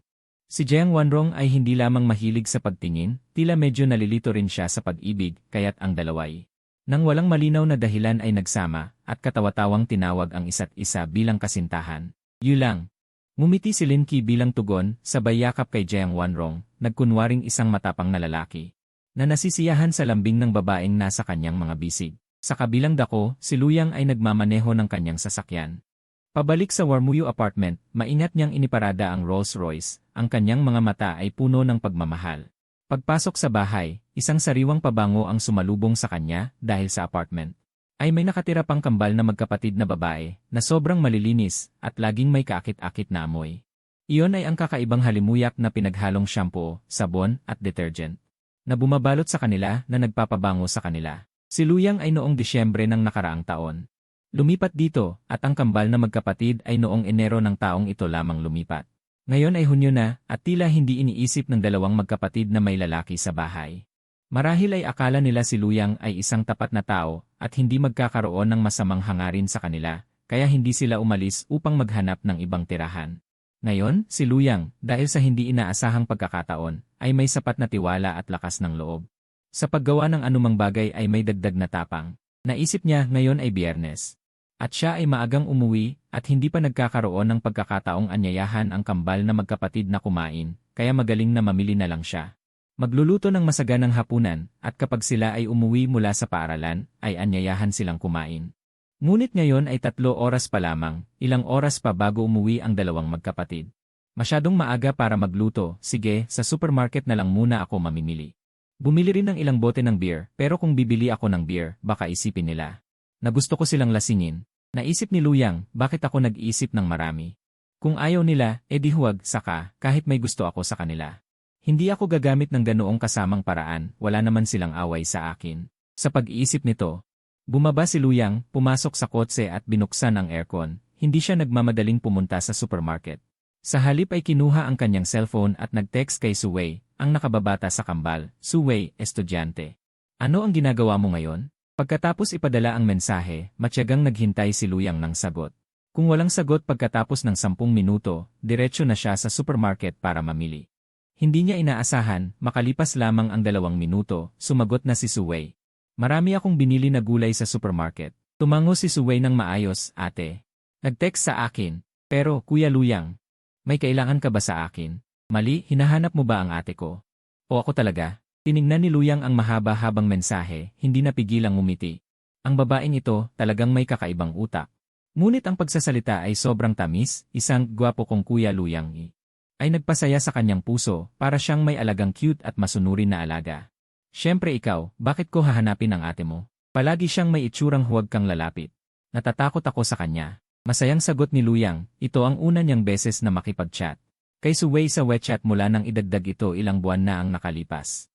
Si Jiang Wanrong ay hindi lamang mahilig sa pagtingin, tila medyo nalilito rin siya sa pag-ibig, kaya't ang dalaway. Nang walang malinaw na dahilan ay nagsama, at katawa-tawang tinawag ang isa't isa bilang kasintahan. Yulang. Ngumiti si Lin Qi bilang tugon, sabay yakap kay Jiang Wanrong, nagkunwaring isang matapang na lalaki, na nasisiyahan sa lambing ng babaeng nasa kanyang mga bisig. Sa kabilang dako, si Luyang ay nagmamaneho ng kanyang sasakyan. Pabalik sa Warmuyu apartment, maingat niyang iniparada ang Rolls-Royce, ang kanyang mga mata ay puno ng pagmamahal. Pagpasok sa bahay, isang sariwang pabango ang sumalubong sa kanya dahil sa apartment. Ay may nakatira pang kambal na magkapatid na babae na sobrang malilinis at laging may kaakit-akit na amoy. Iyon ay ang kakaibang halimuyak na pinaghalong shampoo, sabon at detergent na bumabalot sa kanila na nagpapabango sa kanila. Si Luyang ay noong Disyembre ng nakaraang taon. Lumipat dito at ang kambal na magkapatid ay noong Enero ng taong ito lamang lumipat. Ngayon ay Hunyo na at tila hindi iniisip ng dalawang magkapatid na may lalaki sa bahay. Marahil ay akala nila si Luyang ay isang tapat na tao at hindi magkakaroon ng masamang hangarin sa kanila, kaya hindi sila umalis upang maghanap ng ibang tirahan. Ngayon, si Luyang, dahil sa hindi inaasahang pagkakataon, ay may sapat na tiwala at lakas ng loob. Sa paggawa ng anumang bagay ay may dagdag na tapang. Naisip niya ngayon ay Biyernes. At siya ay maagang umuwi at hindi pa nagkakaroon ng pagkakataong anyayahan ang kambal na magkapatid na kumain, kaya magaling na mamili na lang siya. Magluluto ng masaganang hapunan at kapag sila ay umuwi mula sa paaralan, ay anyayahan silang kumain. Ngunit ngayon ay 3 oras pa lamang, ilang oras pa bago umuwi ang dalawang magkapatid. Masyadong maaga para magluto, sige, sa supermarket na lang muna ako mamimili. Bumili rin ng ilang bote ng beer, pero kung bibili ako ng beer, baka isipin nila na gusto ko silang lasingin. Naisip ni Luyang, bakit ako nag-iisip ng marami? Kung ayaw nila, edi huwag, saka, kahit may gusto ako sa kanila. Hindi ako gagamit ng ganoong kasamang paraan, wala naman silang away sa akin. Sa pag-iisip nito, bumaba si Luyang, pumasok sa kotse at binuksan ang aircon. Hindi siya nagmamadaling pumunta sa supermarket. Sa halip ay kinuha ang kanyang cellphone at nag-text kay Suwei, ang nakababata sa kambal. Suwei, estudyante. Ano ang ginagawa mo ngayon? Pagkatapos ipadala ang mensahe, matyagang naghintay si Luyang ng sagot. Kung walang sagot pagkatapos ng 10 minuto, diretso na siya sa supermarket para mamili. Hindi niya inaasahan, makalipas lamang ang 2 minuto, sumagot na si Suwei. Marami akong binili na gulay sa supermarket. Tumango si Suwei ng maayos, ate. Nag-text sa akin. Pero, Kuya Luyang, may kailangan ka ba sa akin? Mali, hinahanap mo ba ang ate ko? O ako talaga? Tiningnan ni Luyang ang mahaba-habang mensahe, hindi napigilang ngumiti. Ang babaeng ito, talagang may kakaibang utak. Ngunit ang pagsasalita ay sobrang tamis, isang gwapo kong Kuya Luyang ay nagpasaya sa kanyang puso para siyang may alagang cute at masunurin na alaga. Siyempre ikaw, bakit ko hahanapin ang ate mo? Palagi siyang may itsurang huwag kang lalapit. Natatakot ako sa kanya. Masayang sagot ni Luyang, ito ang una niyang beses na makipag-chat. Kay Suwei sa WeChat mula nang idagdag ito ilang buwan na ang nakalipas.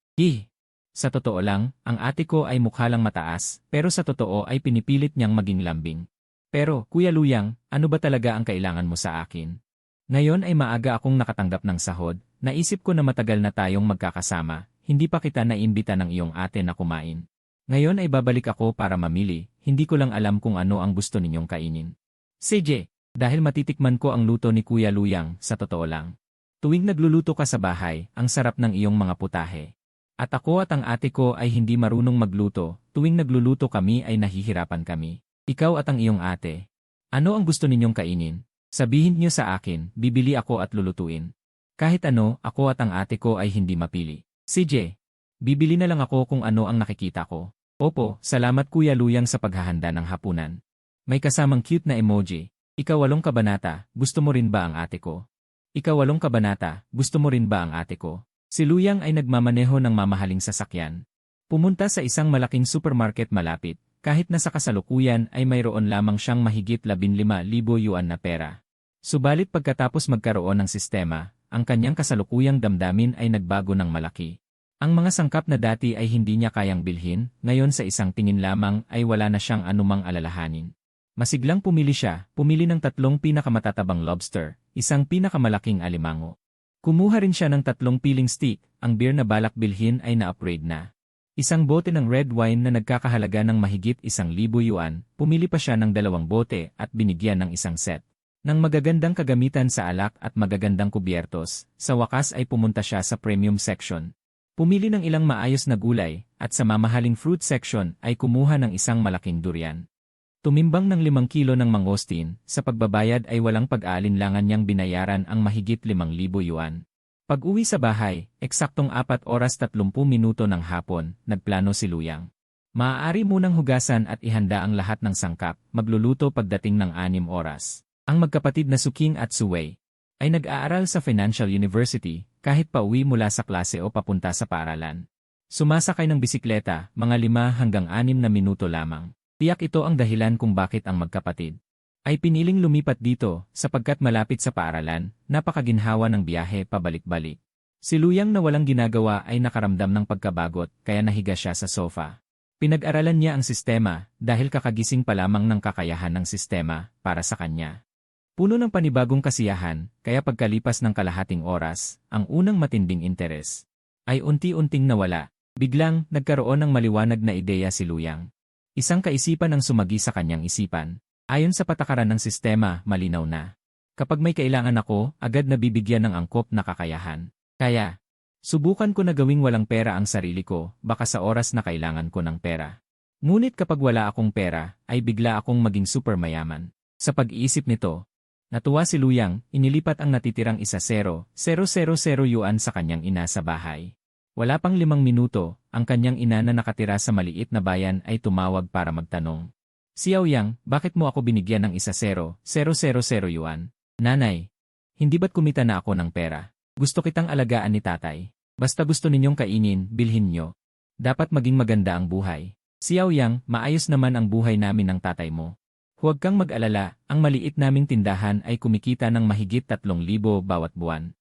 Sa totoo lang, ang ate ko ay mukha lang mataas, pero sa totoo ay pinipilit niyang maging lambing. Pero, Kuya Luyang, ano ba talaga ang kailangan mo sa akin? Ngayon ay maaga akong nakatanggap ng sahod, naisip ko na matagal na tayong magkakasama, hindi pa kita naimbita ng iyong ate na kumain. Ngayon ay babalik ako para mamili, hindi ko lang alam kung ano ang gusto ninyong kainin. CJ, dahil matitikman ko ang luto ni Kuya Luyang, sa totoo lang. Tuwing nagluluto ka sa bahay, ang sarap ng iyong mga putahe. At ako at ang ate ko ay hindi marunong magluto, tuwing nagluluto kami ay nahihirapan kami. Ikaw at ang iyong ate. Ano ang gusto ninyong kainin? Sabihin niyo sa akin, bibili ako at lulutuin. Kahit ano, ako at ang ate ko ay hindi mapili. CJ, bibili na lang ako kung ano ang nakikita ko. Opo, salamat Kuya Luyang sa paghahanda ng hapunan. May kasamang cute na emoji. Ika-8 kabanata, gusto mo rin ba ang ate ko? Ika-8 kabanata, gusto mo rin ba ang ate ko? Si Luyang ay nagmamaneho ng mamahaling sasakyan. Pumunta sa isang malaking supermarket malapit. Kahit na sa kasalukuyan ay mayroon lamang siyang mahigit 15,000 yuan na pera. Subalit pagkatapos magkaroon ng sistema, ang kanyang kasalukuyang damdamin ay nagbago ng malaki. Ang mga sangkap na dati ay hindi niya kayang bilhin, ngayon sa isang tingin lamang ay wala na siyang anumang alalahanin. Masiglang pumili ng 3 pinakamatatabang lobster, isang pinakamalaking alimango. Kumuha rin siya ng 3 piling steak, ang beer na balak bilhin ay na-upgrade na. Isang bote ng red wine na nagkakahalaga ng mahigit 1,000 yuan, pumili pa siya ng 2 bote at binigyan ng isang set ng magagandang kagamitan sa alak at magagandang kubyertos. Sa wakas ay pumunta siya sa premium section. Pumili ng ilang maayos na gulay, at sa mamahaling fruit section ay kumuha ng isang malaking durian. Tumimbang ng 5 kilo ng mangosteen, sa pagbabayad ay walang pag-aalinlangan niyang binayaran ang mahigit 5,000 yuan. Pag-uwi sa bahay, eksaktong 4 oras 30 minuto ng hapon, nagplano si Luyang. Maaari munang hugasan at ihanda ang lahat ng sangkap, magluluto pagdating ng 6 oras. Ang magkapatid na Suking at Suwei ay nag-aaral sa Financial University, kahit pauwi mula sa klase o papunta sa paaralan. Sumasakay ng bisikleta, mga 5 hanggang 6 na minuto lamang. Tiyak ito ang dahilan kung bakit ang magkapatid ay piniling lumipat dito, sapagkat malapit sa paaralan, napakaginhawa ng biyahe pabalik-balik. Si Luyang na walang ginagawa ay nakaramdam ng pagkabagot, kaya nahiga siya sa sofa. Pinag-aralan niya ang sistema, dahil kakagising pa lamang ng kakayahan ng sistema, para sa kanya. Puno ng panibagong kasiyahan, kaya pagkalipas ng kalahating oras, ang unang matinding interes ay unti-unting nawala. Biglang, nagkaroon ng maliwanag na ideya si Luyang. Isang kaisipan ang sumagi sa kanyang isipan. Ayon sa patakaran ng sistema, malinaw na. Kapag may kailangan ako, agad nabibigyan ng angkop na kakayahan. Kaya, subukan ko na gawing walang pera ang sarili ko, baka sa oras na kailangan ko ng pera. Ngunit kapag wala akong pera, ay bigla akong maging super mayaman. Sa pag-iisip nito, natuwa si Luyang, inilipat ang natitirang 1,000,000 yuan sa kanyang ina sa bahay. Wala pang 5 minuto, ang kanyang ina na nakatira sa maliit na bayan ay tumawag para magtanong. Xiaoyang, bakit mo ako binigyan ng 1,000,000 yuan? Nanay, hindi ba't kumita na ako ng pera? Gusto kitang alagaan ni tatay. Basta gusto ninyong kainin, bilhin nyo. Dapat maging maganda ang buhay. Xiaoyang, maayos naman ang buhay namin ng tatay mo. Huwag kang mag-alala, ang maliit naming tindahan ay kumikita ng mahigit 3,000 bawat buwan.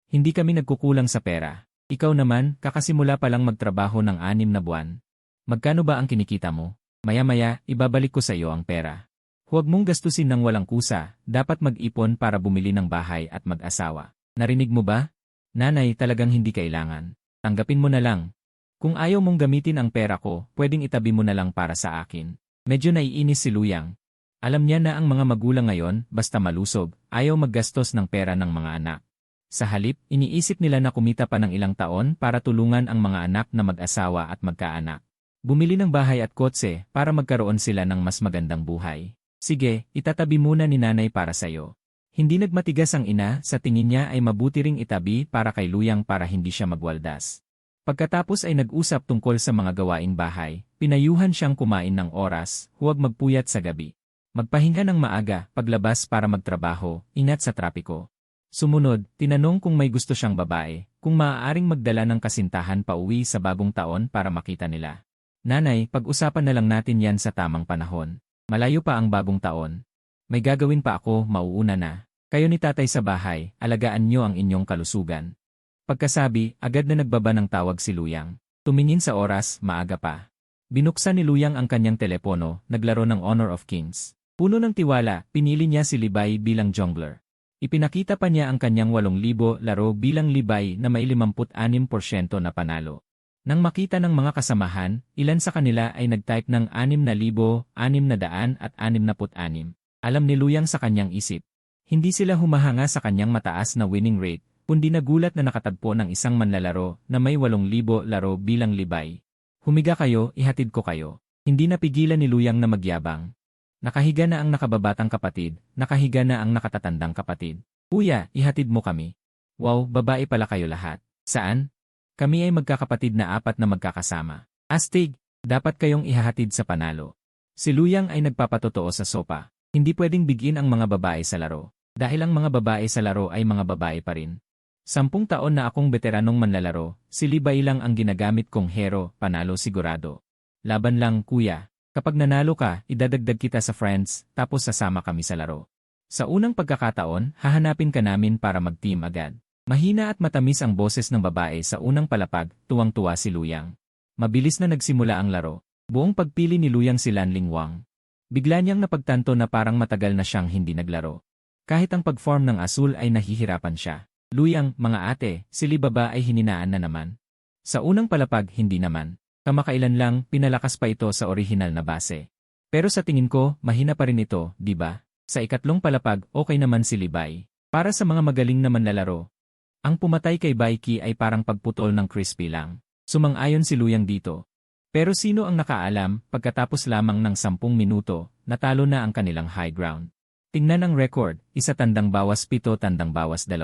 Hindi kami nagkukulang sa pera. Ikaw naman, kakasimula pa lang magtrabaho ng 6 na buwan. Magkano ba ang kinikita mo? Maya-maya, ibabalik ko sa iyo ang pera. Huwag mong gastusin ng walang kusa, dapat mag-ipon para bumili ng bahay at mag-asawa. Narinig mo ba? Nanay, talagang hindi kailangan. Tanggapin mo na lang. Kung ayaw mong gamitin ang pera ko, pwedeng itabi mo na lang para sa akin. Medyo naiinis si Luyang. Alam niya na ang mga magulang ngayon, basta malusog, ayaw maggastos ng pera ng mga anak. Sa halip, iniisip nila na kumita pa ng ilang taon para tulungan ang mga anak na mag-asawa at magkaanak. Bumili ng bahay at kotse para magkaroon sila ng mas magandang buhay. Sige, itatabi muna ni nanay para sayo. Hindi nagmatigas ang ina, sa tingin niya ay mabuti ring itabi para kay Luyang para hindi siya magwaldas. Pagkatapos ay nag-usap tungkol sa mga gawaing bahay, pinayuhan siyang kumain ng oras, huwag magpuyat sa gabi. Magpahinga ng maaga, paglabas para magtrabaho, ingat sa trapiko. Sumunod, tinanong kung may gusto siyang babae, kung maaaring magdala ng kasintahan pa uwi sa bagong taon para makita nila. Nanay, pag-usapan na lang natin yan sa tamang panahon. Malayo pa ang bagong taon. May gagawin pa ako, mauuna na. Kayo ni tatay sa bahay, alagaan niyo ang inyong kalusugan. Pagkasabi, agad na nagbaba ng tawag si Luyang. Tumingin sa oras, maaga pa. Binuksan ni Luyang ang kanyang telepono, naglaro ng Honor of Kings. Puno ng tiwala, pinili niya si Libay bilang jungler. Ipinakita pa niya ang kanyang 8,000 laro bilang Libay na may 56% na panalo. Nang makita ng mga kasamahan, ilan sa kanila ay nag-type ng 6,666. Alam ni Luyang sa kanyang isip. Hindi sila humahanga sa kanyang mataas na winning rate, kundi nagulat na nakatagpo ng isang manlalaro na may 8,000 laro bilang Libay. Humiga kayo, ihatid ko kayo. Hindi napigilan ni Luyang na magyabang. Nakahiga na ang nakababatang kapatid, nakahiga na ang nakatatandang kapatid. Kuya, ihatid mo kami. Wow, babae pala kayo lahat. Saan? Kami ay magkakapatid na 4 na magkakasama. Astig, dapat kayong ihahatid sa panalo. Si Luyang ay nagpapatotoo sa sopa. Hindi pwedeng bigin ang mga babae sa laro. Dahil ang mga babae sa laro ay mga babae pa rin. 10 taon na akong veteranong manlalaro, si Libay lang ang ginagamit kong hero, panalo sigurado. Laban lang, kuya. Kapag nanalo ka, idadagdag kita sa friends, tapos sasama kami sa laro. Sa unang pagkakataon, hahanapin ka namin para mag-team agad. Mahina at matamis ang boses ng babae sa unang palapag, tuwang-tuwa si Luyang. Mabilis na nagsimula ang laro. Buong pagpili ni Luyang si Lanling Wang. Bigla niyang napagtanto na parang matagal na siyang hindi naglaro. Kahit ang pag-form ng asul ay nahihirapan siya. Luyang, mga ate, si Libaba ay hininaan na naman. Sa unang palapag, hindi naman. Kamakailan lang, pinalakas pa ito sa orihinal na base. Pero sa tingin ko, mahina pa rin ito, di ba? Sa ikatlong palapag, okay naman si Libay. Para sa mga magaling na manlalaro. Ang pumatay kay Baiki ay parang pagputol ng crispy lang. Sumang-ayon si Luyang dito. Pero sino ang nakaalam, pagkatapos lamang ng 10 minuto, natalo na ang kanilang high ground. Tingnan ang record, 1 tandang bawas 7 tandang bawas 2.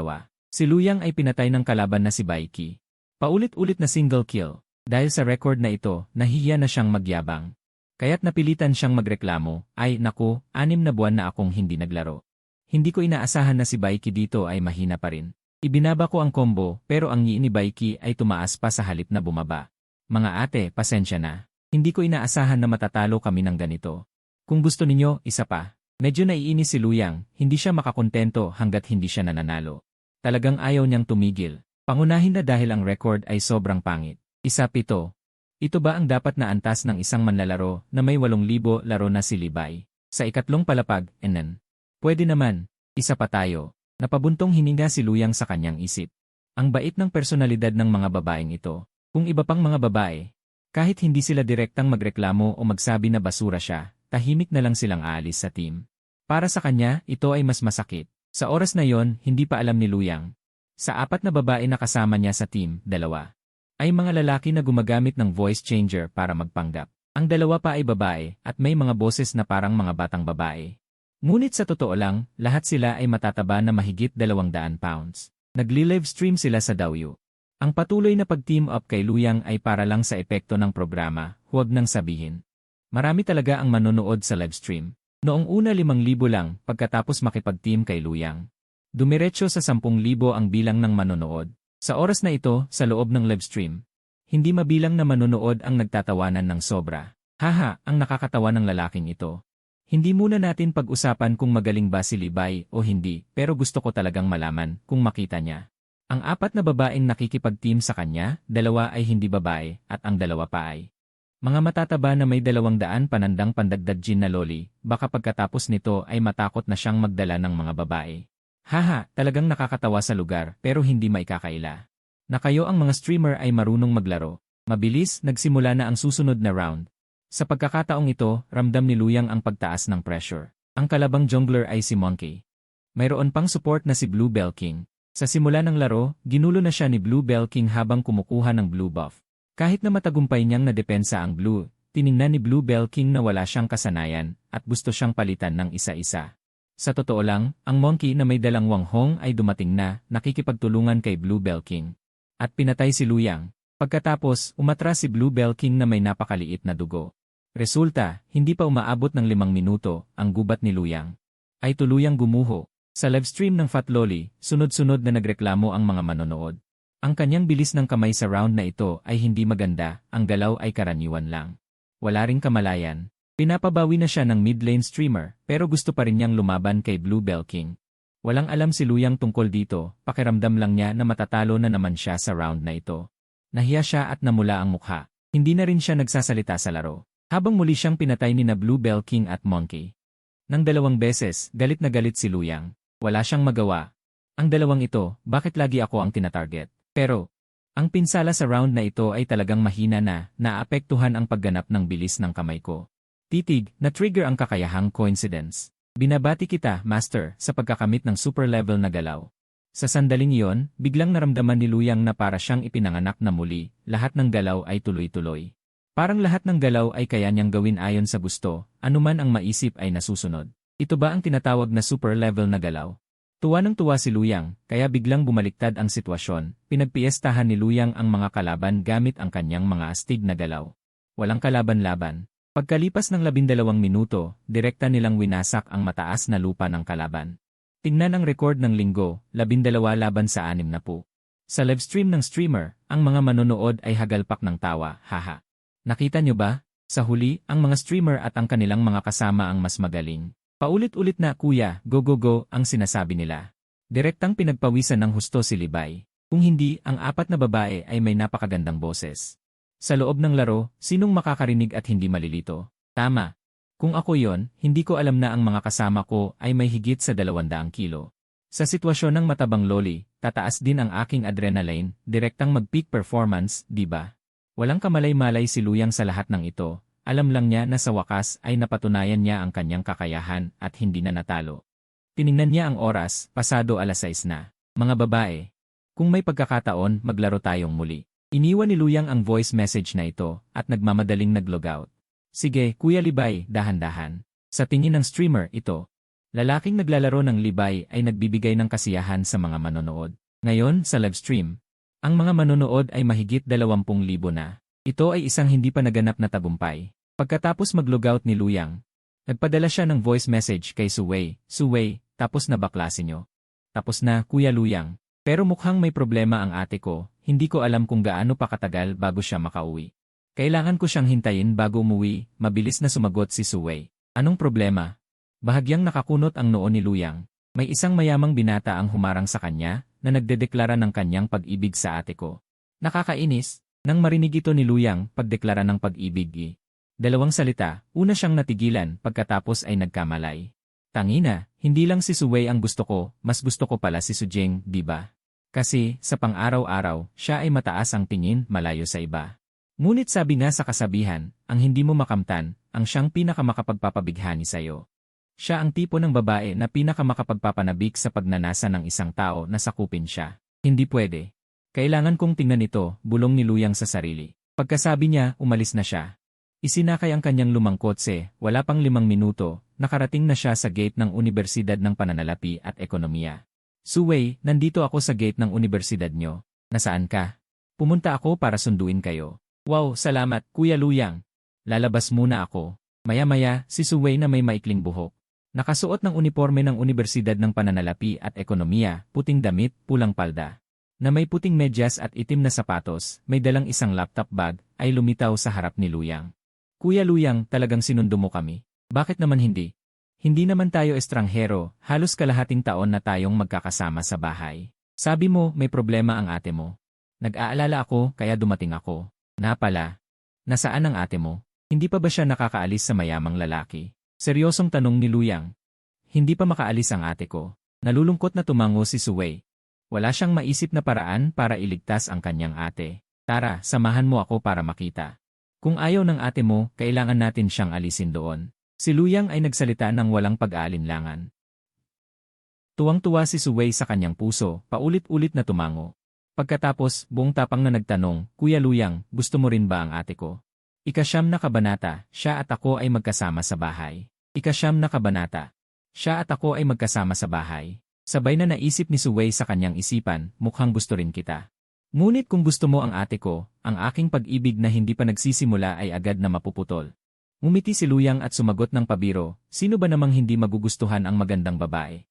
Si Luyang ay pinatay ng kalaban na si Baiki. Paulit-ulit na single kill. Dahil sa record na ito, nahihiya na siyang magyabang. Kaya't napilitan siyang magreklamo, ay naku, 6 na buwan na akong hindi naglaro. Hindi ko inaasahan na si Baiki dito ay mahina pa rin. Ibinaba ko ang combo, pero ang ni Baiki ay tumaas pa sa halip na bumaba. Mga ate, pasensya na. Hindi ko inaasahan na matatalo kami ng ganito. Kung gusto ninyo, isa pa. Medyo naiinis si Luyang, hindi siya makakontento hanggat hindi siya nananalo. Talagang ayaw niyang tumigil. Pangunahin na dahil ang record ay sobrang pangit. 1-7. Ito ba ang dapat na antas ng isang manlalaro na may 8,000 laro na si Libay? Sa ikatlong palapag, enen. Pwede naman, isa pa tayo. Napabuntong hininga si Luyang sa kanyang isip. Ang bait ng personalidad ng mga babaeng ito. Kung iba pang mga babae, kahit hindi sila direktang magreklamo o magsabi na basura siya, tahimik na lang silang aalis sa team. Para sa kanya, ito ay mas masakit. Sa oras na yon, hindi pa alam ni Luyang. Sa 4 na babae na kasama niya sa team, 2 ay mga lalaki na gumagamit ng voice changer para magpanggap. Ang 2 pa ay babae at may mga boses na parang mga batang babae. Ngunit sa totoo lang, lahat sila ay matataba na mahigit 200 pounds. Nagli-live stream sila sa Douyu. Ang patuloy na pag-team up kay Luyang ay para lang sa epekto ng programa, huwag nang sabihin. Marami talaga ang manonood sa live stream. Noong una 5,000 lang pagkatapos makipag-team kay Luyang. Dumiretso sa 10,000 ang bilang ng manonood. Sa oras na ito, sa loob ng live stream, hindi mabilang na manonood ang nagtatawanan ng sobra. Haha, ang nakakatawa ng lalaking ito. Hindi muna natin pag-usapan kung magaling ba si Libay o hindi, pero gusto ko talagang malaman kung makita niya. Ang 4 na babaeng nakikipag-team sa kanya, 2 ay hindi babae at ang 2 pa ay mga matataba na may 200 panandang pandagdag gin na loli, baka pagkatapos nito ay matakot na siyang magdala ng mga babae. Haha, talagang nakakatawa sa lugar pero hindi maikakaila. Na kayo ang mga streamer ay marunong maglaro. Mabilis, nagsimula na ang susunod na round. Sa pagkakataong ito, ramdam ni Luyang ang pagtaas ng pressure. Ang kalabang jungler ay si Monkey. Mayroon pang support na si Bluebell King. Sa simula ng laro, ginulo na siya ni Bluebell King habang kumukuha ng blue buff. Kahit na matagumpay niyang nadepensa ang blue, tiningnan ni Bluebell King na wala siyang kasanayan at gusto siyang palitan ng isa-isa. Sa totoo lang, ang Monkey na may dalang Wanghong ay dumating na, nakikipagtulungan kay Bluebell King. At pinatay si Luyang. Pagkatapos, umatras si Bluebell King na may napakaliit na dugo. Resulta, hindi pa umaabot ng 5 minuto, ang gubat ni Luyang ay tuluyang gumuho. Sa livestream ng Fat Loli, sunod-sunod na nagreklamo ang mga manonood. Ang kanyang bilis ng kamay sa round na ito ay hindi maganda, ang galaw ay karaniwan lang. Wala ring kamalayan. Pinapabawi na siya ng mid-lane streamer, pero gusto pa rin niyang lumaban kay Bluebell King. Walang alam si Luyang tungkol dito, pakiramdam lang niya na matatalo na naman siya sa round na ito. Nahiya siya at namula ang mukha. Hindi na rin siya nagsasalita sa laro. Habang muli siyang pinatay ni na Bluebell King at Monkey. Nang 2 beses, galit na galit si Luyang. Wala siyang magawa. Ang dalawang ito, bakit lagi ako ang tinatarget? Pero, ang pinsala sa round na ito ay talagang mahina na, naapektuhan ang pagganap ng bilis ng kamay ko. Titig, na-trigger ang kakayahang coincidence. Binabati kita, Master, sa pagkakamit ng super level na galaw. Sa sandaling iyon, biglang naramdaman ni Luyang na para siyang ipinanganak na muli, lahat ng galaw ay tuloy-tuloy. Parang lahat ng galaw ay kaya niyang gawin ayon sa gusto, anuman ang maisip ay nasusunod. Ito ba ang tinatawag na super level na galaw? Tuwa ng tuwa si Luyang, kaya biglang bumaliktad ang sitwasyon, pinagpiestahan ni Luyang ang mga kalaban gamit ang kanyang mga astig na galaw. Walang kalaban-laban. Pagkalipas ng 12 minuto, direkta nilang winasak ang mataas na lupa ng kalaban. Tingnan ang record ng linggo, 12 laban sa 60. Sa livestream ng streamer, ang mga manonood ay hagalpak ng tawa, haha. Nakita nyo ba? Sa huli, ang mga streamer at ang kanilang mga kasama ang mas magaling. Paulit-ulit na kuya, go go go, ang sinasabi nila. Direktang pinagpawisan ng husto si Libay. Kung hindi, ang 4 na babae ay may napakagandang boses. Sa loob ng laro, sinong makakarinig at hindi malilito? Tama. Kung ako yon, hindi ko alam na ang mga kasama ko ay may higit sa 200 kilo. Sa sitwasyon ng matabang loli, tataas din ang aking adrenaline, direktang mag-peak performance, di ba? Walang kamalay-malay si Luyang sa lahat ng ito. Alam lang niya na sa wakas ay napatunayan niya ang kanyang kakayahan at hindi na natalo. Tiningnan niya ang oras, pasado 6:00 na. Mga babae, kung may pagkakataon, maglaro tayong muli. Iniwan ni Luyang ang voice message na ito at nagmamadaling nag-logout. Sige, Kuya Libay, dahan-dahan. Sa tingin ng streamer ito, lalaking naglalaro ng Libay ay nagbibigay ng kasiyahan sa mga manonood. Ngayon, sa livestream, ang mga manonood ay mahigit 20,000 na. Ito ay isang hindi pa naganap na tagumpay. Pagkatapos mag-logout ni Luyang, nagpadala siya ng voice message kay Suwei, Suwei, tapos na ba klase nyo? Tapos na, Kuya Luyang. Pero mukhang may problema ang ate ko, hindi ko alam kung gaano pa katagal bago siya makauwi. Kailangan ko siyang hintayin bago umuwi, mabilis na sumagot si Suwei. Anong problema? Bahagyang nakakunot ang noo ni Luyang. May isang mayamang binata ang humarang sa kanya, na nagdedeklara ng kanyang pag-ibig sa ate ko. Nakakainis, nang marinig ito ni Luyang, pagdeklara ng pag-ibig. 2 salita, una siyang natigilan, pagkatapos ay nagkamalay. Tangina, hindi lang si Suwei ang gusto ko, mas gusto ko pala si Sujing, di ba? Kasi, sa pang-araw-araw, siya ay mataas ang tingin, malayo sa iba. Ngunit sabi nga sa kasabihan, ang hindi mo makamtan, ang siyang pinakamakapagpapabighani sa'yo. Siya ang tipo ng babae na pinakamakapagpapanabik sa pagnanasa ng isang tao na sakupin siya. Hindi pwede. Kailangan kong tingnan ito, bulong ni Luyang sa sarili. Pagkasabi niya, umalis na siya. Isinakay ang kanyang lumang kotse, wala pang 5 minuto, nakarating na siya sa gate ng Universidad ng Pananalapi at Ekonomiya. Suwei, nandito ako sa gate ng universidad nyo. Nasaan ka? Pumunta ako para sunduin kayo. Wow, salamat, Kuya Luyang. Lalabas muna ako. Maya-maya, si Suwei na may maikling buhok. Nakasuot ng uniforme ng Universidad ng Pananalapi at Ekonomiya, puting damit, pulang palda. Na may puting medyas at itim na sapatos, may dalang isang laptop bag, ay lumitaw sa harap ni Luyang. Kuya Luyang, talagang sinundo mo kami. Bakit naman hindi? Hindi naman tayo estranghero, halos kalahating taon na tayong magkakasama sa bahay. Sabi mo, may problema ang ate mo. Nag-aalala ako, kaya dumating ako. Na pala. Nasaan ang ate mo? Hindi pa ba siya nakakaalis sa mayamang lalaki? Seryosong tanong ni Luyang. Hindi pa makaalis ang ate ko. Nalulungkot na tumango si Suwei. Wala siyang maisip na paraan para iligtas ang kanyang ate. Tara, samahan mo ako para makita. Kung ayaw ng ate mo, kailangan natin siyang alisin doon. Si Luyang ay nagsalita ng walang pag-aalinlangan. Tuwang-tuwa si Suwei sa kanyang puso, paulit-ulit na tumango. Pagkatapos, buong tapang na nagtanong, Kuya Luyang, gusto mo rin ba ang ate ko? Ika-9 na kabanata, siya at ako ay magkasama sa bahay. Ika-9 na kabanata, siya at ako ay magkasama sa bahay. Sabay na naisip ni Suwei sa kanyang isipan, mukhang gusto rin kita. Ngunit kung gusto mo ang ate ko, ang aking pag-ibig na hindi pa nagsisimula ay agad na mapuputol. Ngumiti si Luyang at sumagot ng pabiro, sino ba namang hindi magugustuhan ang magandang babae?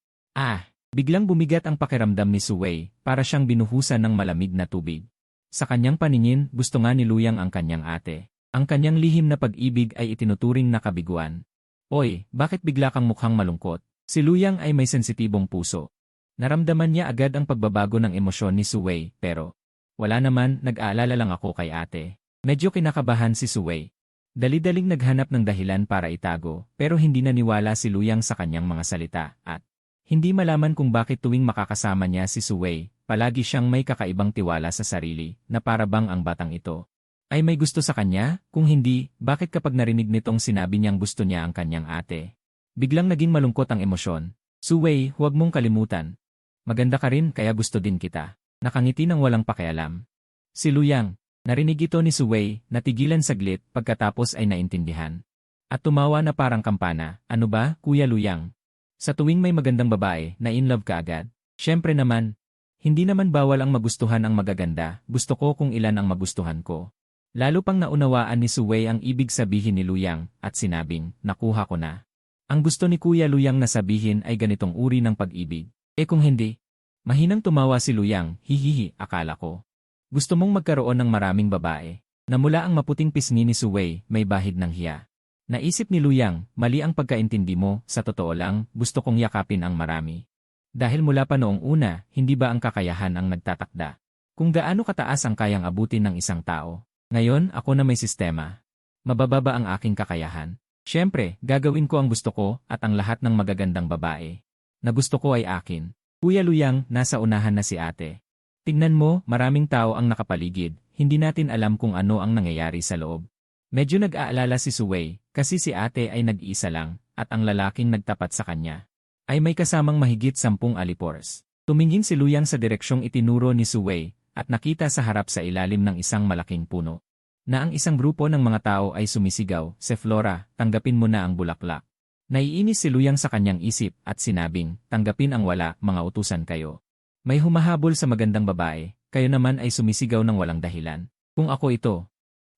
Biglang bumigat ang pakiramdam ni Suwei, para siyang binuhusan ng malamig na tubig. Sa kanyang paningin, gusto nga ni Luyang ang kanyang ate. Ang kanyang lihim na pag-ibig ay itinuturing na kabiguan. Oy, bakit bigla kang mukhang malungkot? Si Luyang ay may sensitibong puso. Naramdaman niya agad ang pagbabago ng emosyon ni Suwei, pero wala naman, nag-aalala lang ako kay ate. Medyo kinakabahan si Suwei. Dali-daling naghanap ng dahilan para itago, pero hindi naniwala si Luyang sa kanyang mga salita at hindi malaman kung bakit tuwing makakasama niya si Suwei, palagi siyang may kakaibang tiwala sa sarili, na para bang ang batang ito ay may gusto sa kanya, kung hindi, bakit kapag narinig nitong sinabi niyang gusto niya ang kanyang ate? Biglang naging malungkot ang emosyon. Suwei, huwag mong kalimutan. Maganda ka rin kaya gusto din kita. Nakangiti ng walang pakialam. Si Luyang, narinig ito ni Suwei, natigilan saglit pagkatapos ay naintindihan. At tumawa na parang kampana, ano ba, Kuya Luyang? Sa tuwing may magandang babae, na in love ka agad? Siyempre naman, hindi naman bawal ang magustuhan ang magaganda, gusto ko kung ilan ang magustuhan ko. Lalo pang naunawaan ni Suwei ang ibig sabihin ni Luyang, at sinabing, nakuha ko na. Ang gusto ni Kuya Luyang na sabihin ay ganitong uri ng pag-ibig. Kung hindi, mahinang tumawa si Luyang, hihihi, akala ko. Gusto mong magkaroon ng maraming babae. Namula ang maputing pisngi ni Suwei, may bahid ng hiya. Naisip ni Luyang, mali ang pagkaintindi mo, sa totoo lang, gusto kong yakapin ang marami. Dahil mula pa noong una, hindi ba ang kakayahan ang nagtatakda? Kung gaano kataas ang kayang abutin ng isang tao. Ngayon, ako na may sistema. Mabababa ang aking kakayahan. Siyempre, gagawin ko ang gusto ko at ang lahat ng magagandang babae na gusto ko ay akin. Kuya Luyang, nasa unahan na si ate. Tignan mo, maraming tao ang nakapaligid, hindi natin alam kung ano ang nangyayari sa loob. Medyo nag-aalala si Suwei, kasi si ate ay nag-iisa lang, at ang lalaking nagtapat sa kanya ay may kasamang mahigit 10 alipors. Tumingin si Luyang sa direksyong itinuro ni Suwei, at nakita sa harap sa ilalim ng isang malaking puno na ang isang grupo ng mga tao ay sumisigaw, Flora, tanggapin mo na ang bulaklak. Naiinis si Luyang sa kanyang isip at sinabing, tanggapin ang wala, mga utusan kayo. May humahabol sa magandang babae, kayo naman ay sumisigaw ng walang dahilan. Kung ako ito,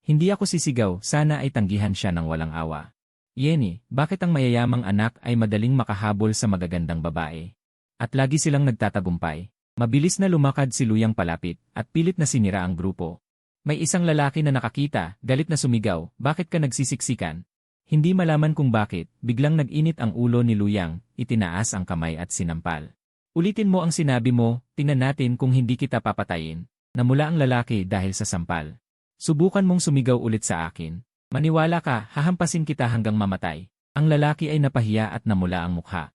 hindi ako sisigaw, sana ay tanggihan siya ng walang awa. Yeni, bakit ang mayayamang anak ay madaling makahabol sa magagandang babae? At lagi silang nagtatagumpay. Mabilis na lumakad si Luyang palapit, at pilit na sinira ang grupo. May isang lalaki na nakakita, galit na sumigaw, bakit ka nagsisiksikan? Hindi malaman kung bakit, biglang nag-init ang ulo ni Luyang, itinaas ang kamay at sinampal. Ulitin mo ang sinabi mo, tingnan natin kung hindi kita papatayin. Namula ang lalaki dahil sa sampal. Subukan mong sumigaw ulit sa akin. Maniwala ka, hahampasin kita hanggang mamatay. Ang lalaki ay napahiya at namula ang mukha.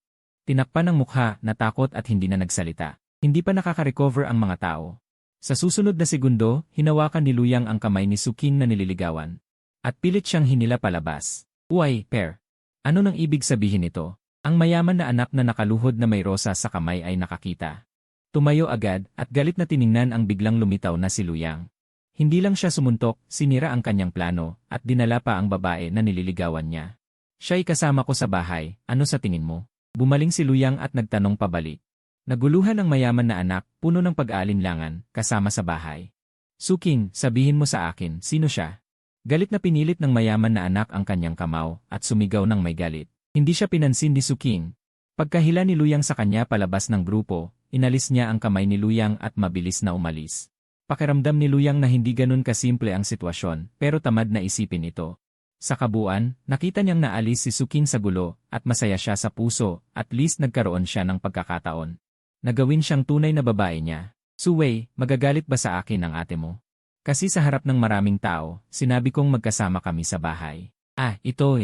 Tinakpan ang mukha, natakot at hindi na nagsalita. Hindi pa nakaka-recover ang mga tao. Sa susunod na segundo, hinawakan ni Luyang ang kamay ni Suking na nililigawan. At pilit siyang hinila palabas. Uy, Per. Ano nang ibig sabihin nito? Ang mayaman na anak na nakaluhod na may rosa sa kamay ay nakakita. Tumayo agad at galit na tiningnan ang biglang lumitaw na si Luyang. Hindi lang siya sumuntok, sinira ang kanyang plano at dinala pa ang babae na nililigawan niya. Siya'y kasama ko sa bahay, ano sa tingin mo? Bumaling si Luyang at nagtanong pabalik. Naguluhan ang mayaman na anak, puno ng pag-aalinlangan, kasama sa bahay. Suking, sabihin mo sa akin, sino siya? Galit na pinilit ng mayaman na anak ang kanyang kamao at sumigaw ng may galit. Hindi siya pinansin ni Suking. Pagkahila ni Luyang sa kanya palabas ng grupo, inalis niya ang kamay ni Luyang at mabilis na umalis. Pakiramdam ni Luyang na hindi ganun kasimple ang sitwasyon, pero tamad na isipin ito. Sa kabuuan, nakita niyang naalis si Suking sa gulo at masaya siya sa puso, at least nagkaroon siya ng pagkakataon. Nagawin siyang tunay na babae niya. Suwei, magagalit ba sa akin ang ate mo? Kasi sa harap ng maraming tao, sinabi kong magkasama kami sa bahay. Ito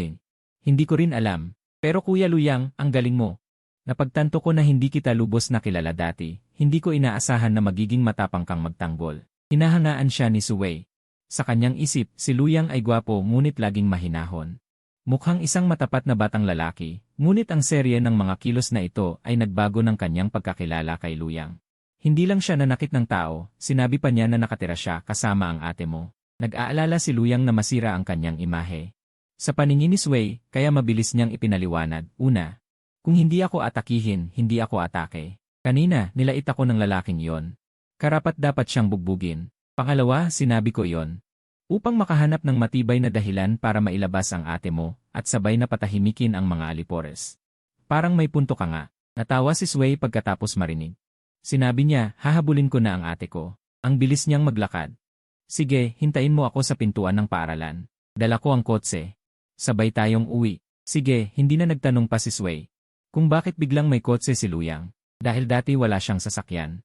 Hindi ko rin alam. Pero Kuya Luyang, ang galing mo. Napagtanto ko na hindi kita lubos na kilala dati, hindi ko inaasahan na magiging matapang kang magtanggol. Hinahangaan siya ni Suwei. Sa kanyang isip, si Luyang ay gwapo ngunit laging mahinahon. Mukhang isang matapat na batang lalaki, ngunit ang serye ng mga kilos na ito ay nagbago ng kanyang pagkakilala kay Luyang. Hindi lang siya nanakit ng tao, sinabi pa niya na nakatira siya kasama ang ate mo. Nag-aalala si Luyang na masira ang kanyang imahe. Sa paningin ni Suwei, kaya mabilis niyang ipinaliwanag. Una, kung hindi ako atakihin, hindi ako atake. Kanina, nilait ako ng lalaking iyon. Karapat-dapat siyang bugbugin. Pangalawa, sinabi ko iyon upang makahanap ng matibay na dahilan para mailabas ang ate mo at sabay na patahimikin ang mga alipores. Parang may punto ka nga. Natawa si Suwei pagkatapos marinig. Sinabi niya, hahabulin ko na ang ate ko. Ang bilis niyang maglakad. Sige, hintayin mo ako sa pintuan ng paaralan. Dala ko ang kotse. Sabay tayong uwi. Sige, hindi na nagtanong pa si Suwei kung bakit biglang may kotse si Luyang. Dahil dati wala siyang sasakyan.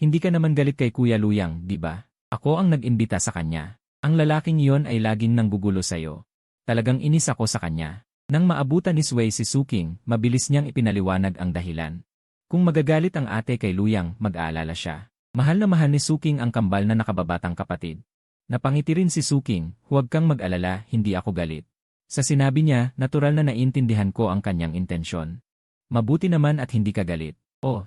Hindi ka naman galit kay Kuya Luyang, di ba? Ako ang nag-imbita sa kanya. Ang lalaking iyon ay laging nanggugulo sa'yo. Talagang inis ako sa kanya. Nang maabutan ni Suwei si Suking, mabilis niyang ipinaliwanag ang dahilan. Kung magagalit ang ate kay Luyang, mag-aalala siya. Mahal na mahal ni Suking ang kambal na nakababatang kapatid. Napangiti rin si Suking, huwag kang mag-alala, hindi ako galit. Sa sinabi niya, natural na naintindihan ko ang kanyang intensyon. Mabuti naman at hindi ka galit.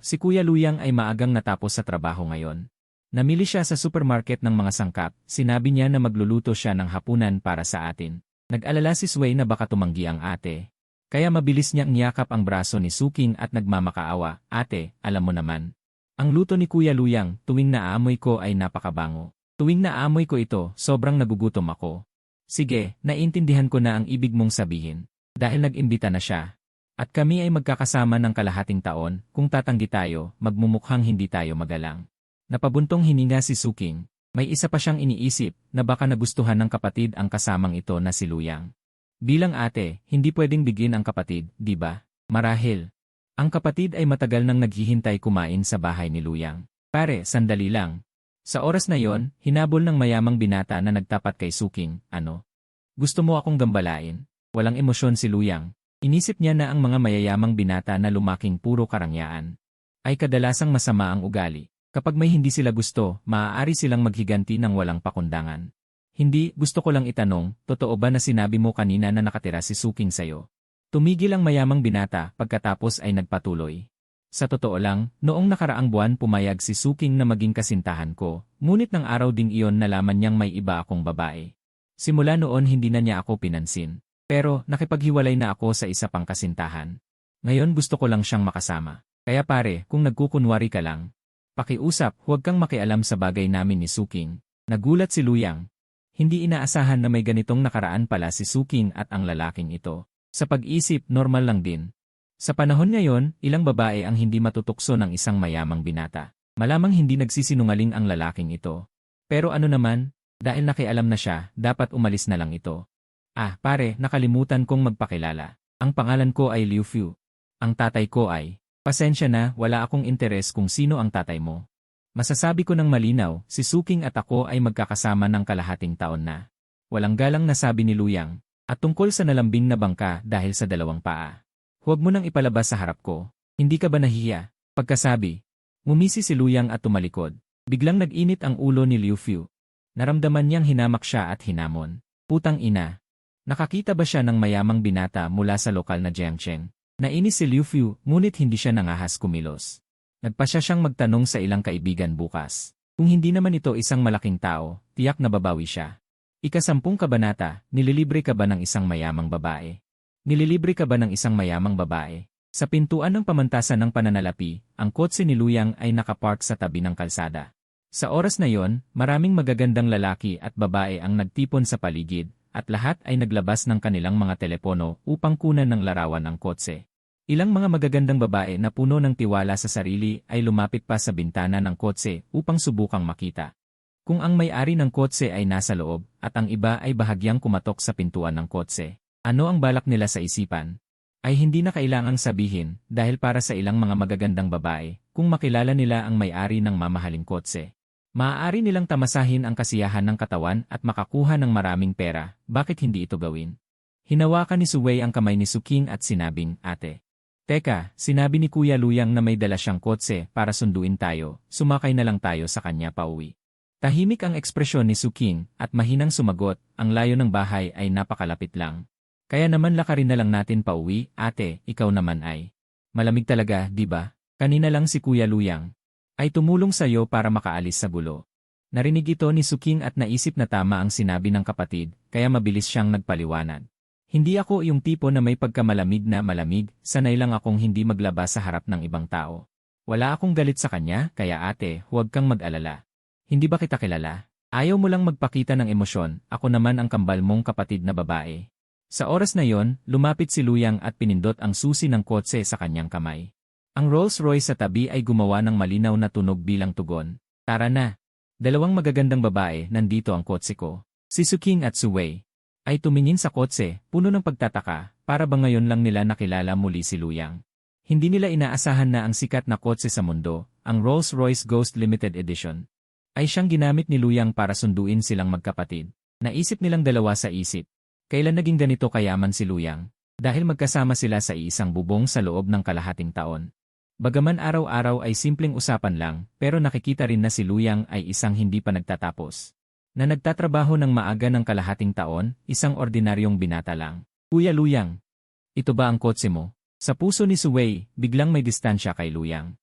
Si Kuya Luyang ay maagang natapos sa trabaho ngayon. Namili siya sa supermarket ng mga sangkap, sinabi niya na magluluto siya ng hapunan para sa atin. Nag-alala si Suwei na baka tumanggi ang ate. Kaya mabilis niyang niyakap ang braso ni Suking at nagmamakaawa, ate, alam mo naman. Ang luto ni Kuya Luyang, tuwing naaamoy ko ay napakabango. Tuwing naamoy ko ito, sobrang nagugutom ako. Sige, naiintindihan ko na ang ibig mong sabihin. Dahil nag-imbita na siya. At kami ay magkakasama ng kalahating taon, kung tatanggi tayo, magmumukhang hindi tayo magalang. Napabuntong hininga si Suking. May isa pa siyang iniisip na baka nagustuhan ng kapatid ang kasamang ito na si Luyang. Bilang ate, hindi pwedeng bigin ang kapatid, di ba? Marahil. Ang kapatid ay matagal nang naghihintay kumain sa bahay ni Luyang. Pare, sandali lang. Sa oras na yon, hinabol ng mayamang binata na nagtapat kay Suking, ano? Gusto mo akong gambalain? Walang emosyon si Luyang. Inisip niya na ang mga mayayamang binata na lumaking puro karangyaan ay kadalasang masama ang ugali. Kapag may hindi sila gusto, maaari silang maghiganti ng walang pakundangan. Hindi, gusto ko lang itanong, totoo ba na sinabi mo kanina na nakatira si Suking sayo? Tumigil ang mayamang binata pagkatapos ay nagpatuloy. Sa totoo lang, noong nakaraang buwan pumayag si Suking na maging kasintahan ko, ngunit ng araw ding iyon nalaman niyang may iba akong babae. Simula noon hindi na niya ako pinansin. Pero nakipaghiwalay na ako sa isa pang kasintahan. Ngayon gusto ko lang siyang makasama. Kaya pare, kung nagkukunwari ka lang, pakiusap, huwag kang makialam sa bagay namin ni Suking. Nagulat si Luyang. Hindi inaasahan na may ganitong nakaraan pala si Suking at ang lalaking ito. Sa pag-isip, normal lang din. Sa panahon ngayon, ilang babae ang hindi matutukso ng isang mayamang binata. Malamang hindi nagsisinungaling ang lalaking ito. Pero ano naman, dahil nakialam na siya, dapat umalis na lang ito. Pare, nakalimutan kong magpakilala. Ang pangalan ko ay Liu Fu. Ang tatay ko ay, pasensya na, wala akong interes kung sino ang tatay mo. Masasabi ko ng malinaw, si Suking at ako ay magkakasama ng kalahating taon na. Walang galang na sabi ni Luyang. At tungkol sa nalambing na bangka dahil sa dalawang paa. Huwag mo nang ipalabas sa harap ko. Hindi ka ba nahihiya? Pagkasabi, ngumisi si Luyang at tumalikod. Biglang nag-init ang ulo ni Liu Fu. Naramdaman niyang hinamak siya at hinamon. Putang ina. Nakakita ba siya ng mayamang binata mula sa lokal na Jiangcheng? Nainis si Liu Fu, ngunit hindi siya nangahas kumilos. Nagpasya siyang magtanong sa ilang kaibigan bukas. Kung hindi naman ito isang malaking tao, tiyak na babawi siya. Ika-10 kabanata, nililibre ka ba ng isang mayamang babae? Nililibre ka ba ng isang mayamang babae? Sa pintuan ng pamantasan ng pananalapi, ang kotse ni Luyang ay nakapark sa tabi ng kalsada. Sa oras na yon, maraming magagandang lalaki at babae ang nagtipon sa paligid, at lahat ay naglabas ng kanilang mga telepono upang kunan ng larawan ng kotse. Ilang mga magagandang babae na puno ng tiwala sa sarili ay lumapit pa sa bintana ng kotse upang subukang makita. Kung ang may-ari ng kotse ay nasa loob, at ang iba ay bahagyang kumatok sa pintuan ng kotse, ano ang balak nila sa isipan? Ay hindi na kailangang sabihin, dahil para sa ilang mga magagandang babae, kung makilala nila ang may-ari ng mamahaling kotse, maaari nilang tamasahin ang kasiyahan ng katawan at makakuha ng maraming pera, bakit hindi ito gawin? Hinawakan ni Suwei ang kamay ni Suking at sinabing, ate. Teka, sinabi ni Kuya Luyang na may dala siyang kotse para sunduin tayo, sumakay na lang tayo sa kanya pauwi. Tahimik ang ekspresyon ni Suking at mahinang sumagot, ang layo ng bahay ay napakalapit lang. Kaya naman lakarin na lang natin pauwi, ate, ikaw naman ay. Malamig talaga, di ba? Kanina lang si Kuya Luyang ay tumulong sa'yo para makaalis sa gulo. Narinig ito ni Suking at naisip na tama ang sinabi ng kapatid, kaya mabilis siyang nagpaliwanag. Hindi ako yung tipo na may pagkamalamig na malamig, sanay lang akong hindi maglabas sa harap ng ibang tao. Wala akong galit sa kanya, kaya ate, huwag kang mag-alala. Hindi ba kita kilala? Ayaw mo lang magpakita ng emosyon, ako naman ang kambal mong kapatid na babae. Sa oras na yon, lumapit si Luyang at pinindot ang susi ng kotse sa kanyang kamay. Ang Rolls-Royce sa tabi ay gumawa ng malinaw na tunog bilang tugon. Tara na! Dalawang magagandang babae, nandito ang kotse ko. Si Suking at Suwei ay tumingin sa kotse, puno ng pagtataka, para ba ngayon lang nila nakilala muli si Luyang. Hindi nila inaasahan na ang sikat na kotse sa mundo, ang Rolls-Royce Ghost Limited Edition, ay siyang ginamit ni Luyang para sunduin silang magkapatid. Naisip nilang dalawa sa isip. Kailan naging ganito kayaman si Luyang? Dahil magkasama sila sa iisang bubong sa loob ng kalahating taon. Bagaman araw-araw ay simpleng usapan lang, pero nakikita rin na si Luyang ay isang hindi pa nagtatapos. Na nagtatrabaho ng maaga ng kalahating taon, isang ordinaryong binata lang. Kuya Luyang, ito ba ang kotse mo? Sa puso ni Suwei, biglang may distansya kay Luyang.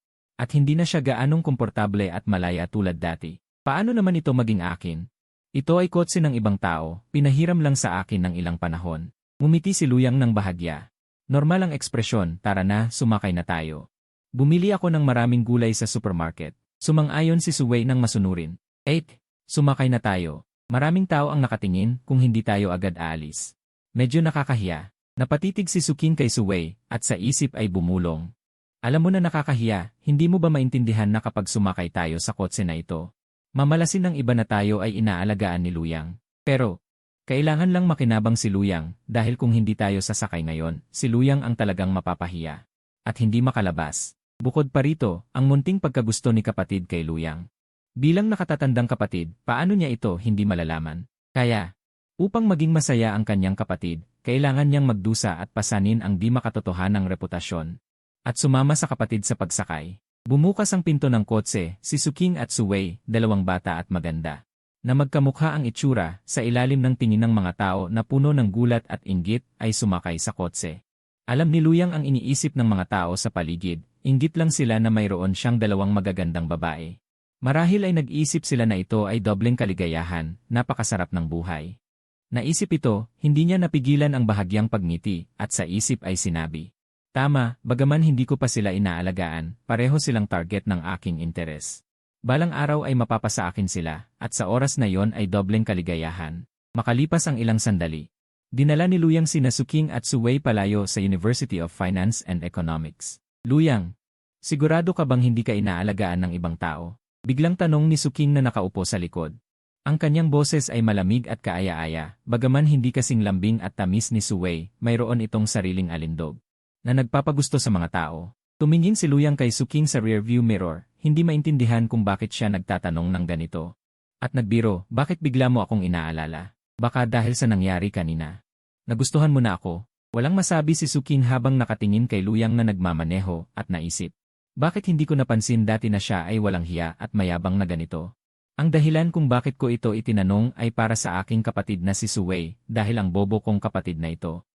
At hindi na siya gaanong komportable at malaya tulad dati. Paano naman ito maging akin? Ito ay kotse ng ibang tao, pinahiram lang sa akin ng ilang panahon. Ngumiti si Luyang ng bahagya. Normal ang ekspresyon, tara na, sumakay na tayo. Bumili ako ng maraming gulay sa supermarket. Sumang-ayon si Suwei ng masunurin. 8. Sumakay na tayo. Maraming tao ang nakatingin kung hindi tayo agad aalis. Medyo nakakahiya. Napatitig si Suking kay Suwei at sa isip ay bumulong. Alam mo na nakakahiya, hindi mo ba maintindihan na kapag sumakay tayo sa kotse na ito, mamalasin ng iba na tayo ay inaalagaan ni Luyang. Pero, kailangan lang makinabang si Luyang dahil kung hindi tayo sasakay ngayon, si Luyang ang talagang mapapahiya. At hindi makalabas. Bukod pa rito, ang munting pagkagusto ni kapatid kay Luyang. Bilang nakatatandang kapatid, paano niya ito hindi malalaman? Kaya, upang maging masaya ang kanyang kapatid, kailangan niyang magdusa at pasanin ang di makatotohanang reputasyon. At sumama sa kapatid sa pagsakay. Bumukas ang pinto ng kotse, si Suking at Suwei, dalawang bata at maganda. Na magkamukha ang itsura, sa ilalim ng tingin ng mga tao na puno ng gulat at inggit, ay sumakay sa kotse. Alam ni Luyang ang iniisip ng mga tao sa paligid, inggit lang sila na mayroon siyang dalawang magagandang babae. Marahil ay nag-isip sila na ito ay dobleng kaligayahan, napakasarap ng buhay. Naisip ito, hindi niya napigilan ang bahagyang pagngiti, at sa isip ay sinabi. Tama, bagaman hindi ko pa sila inaalagaan, pareho silang target ng aking interes. Balang araw ay mapapasa akin sila, at sa oras na yon ay dobleng kaligayahan. Makalipas ang ilang sandali. Dinala ni Luyang sina Suking at Suwei palayo sa University of Finance and Economics. Luyang, sigurado ka bang hindi ka inaalagaan ng ibang tao? Biglang tanong ni Suking na nakaupo sa likod. Ang kanyang boses ay malamig at kaaya-aya, bagaman hindi kasing lambing at tamis ni Suwei, mayroon itong sariling alindog na nagpapagusto sa mga tao. Tumingin si Luyang kay Suking sa rearview mirror, hindi maintindihan kung bakit siya nagtatanong ng ganito. At nagbiro, bakit bigla mo akong inaalala? Baka dahil sa nangyari kanina. Nagustuhan mo na ako? Walang masabi si Suking habang nakatingin kay Luyang na nagmamaneho at naisip. Bakit hindi ko napansin dati na siya ay walang hiya at mayabang na ganito? Ang dahilan kung bakit ko ito itinanong ay para sa aking kapatid na si Suwei, dahil ang bobo kong kapatid na ito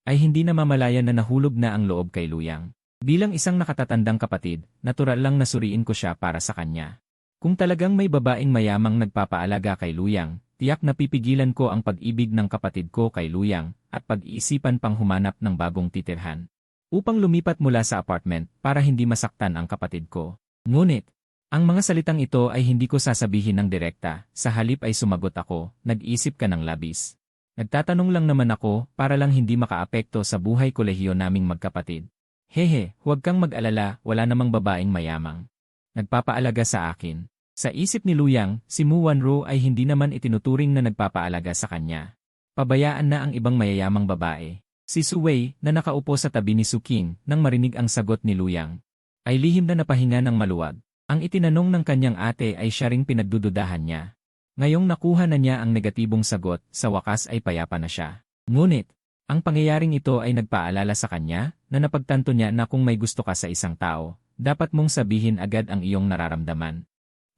ay hindi na mamalayan na nahulog na ang loob kay Luyang. Bilang isang nakatatandang kapatid, natural lang nasuriin ko siya para sa kanya. Kung talagang may babaeng mayamang nagpapaalaga kay Luyang, tiyak na pipigilan ko ang pag-ibig ng kapatid ko kay Luyang at pag-iisipan pang humanap ng bagong titirhan. Upang lumipat mula sa apartment para hindi masaktan ang kapatid ko. Ngunit, ang mga salitang ito ay hindi ko sasabihin ng direkta, sa halip ay sumagot ako, nag-isip ka ng labis. Nagtatanong lang naman ako para lang hindi makaapekto sa buhay kolehiyo naming magkapatid. Hehe, huwag kang mag-alala, wala namang babaeng mayamang nagpapaalaga sa akin. Sa isip ni Luyang, si Mu Wanro ay hindi naman itinuturing na nagpapaalaga sa kanya. Pabayaan na ang ibang mayayamang babae. Si Suwei, na nakaupo sa tabi ni Suking, nang marinig ang sagot ni Luyang, ay lihim na napahinga ng maluwag. Ang itinanong ng kanyang ate ay siya ring pinagdududahan niya. Ngayong nakuha na niya ang negatibong sagot, sa wakas ay payapa na siya. Ngunit, ang pangyayaring ito ay nagpaalala sa kanya, na napagtanto niya na kung may gusto ka sa isang tao, dapat mong sabihin agad ang iyong nararamdaman.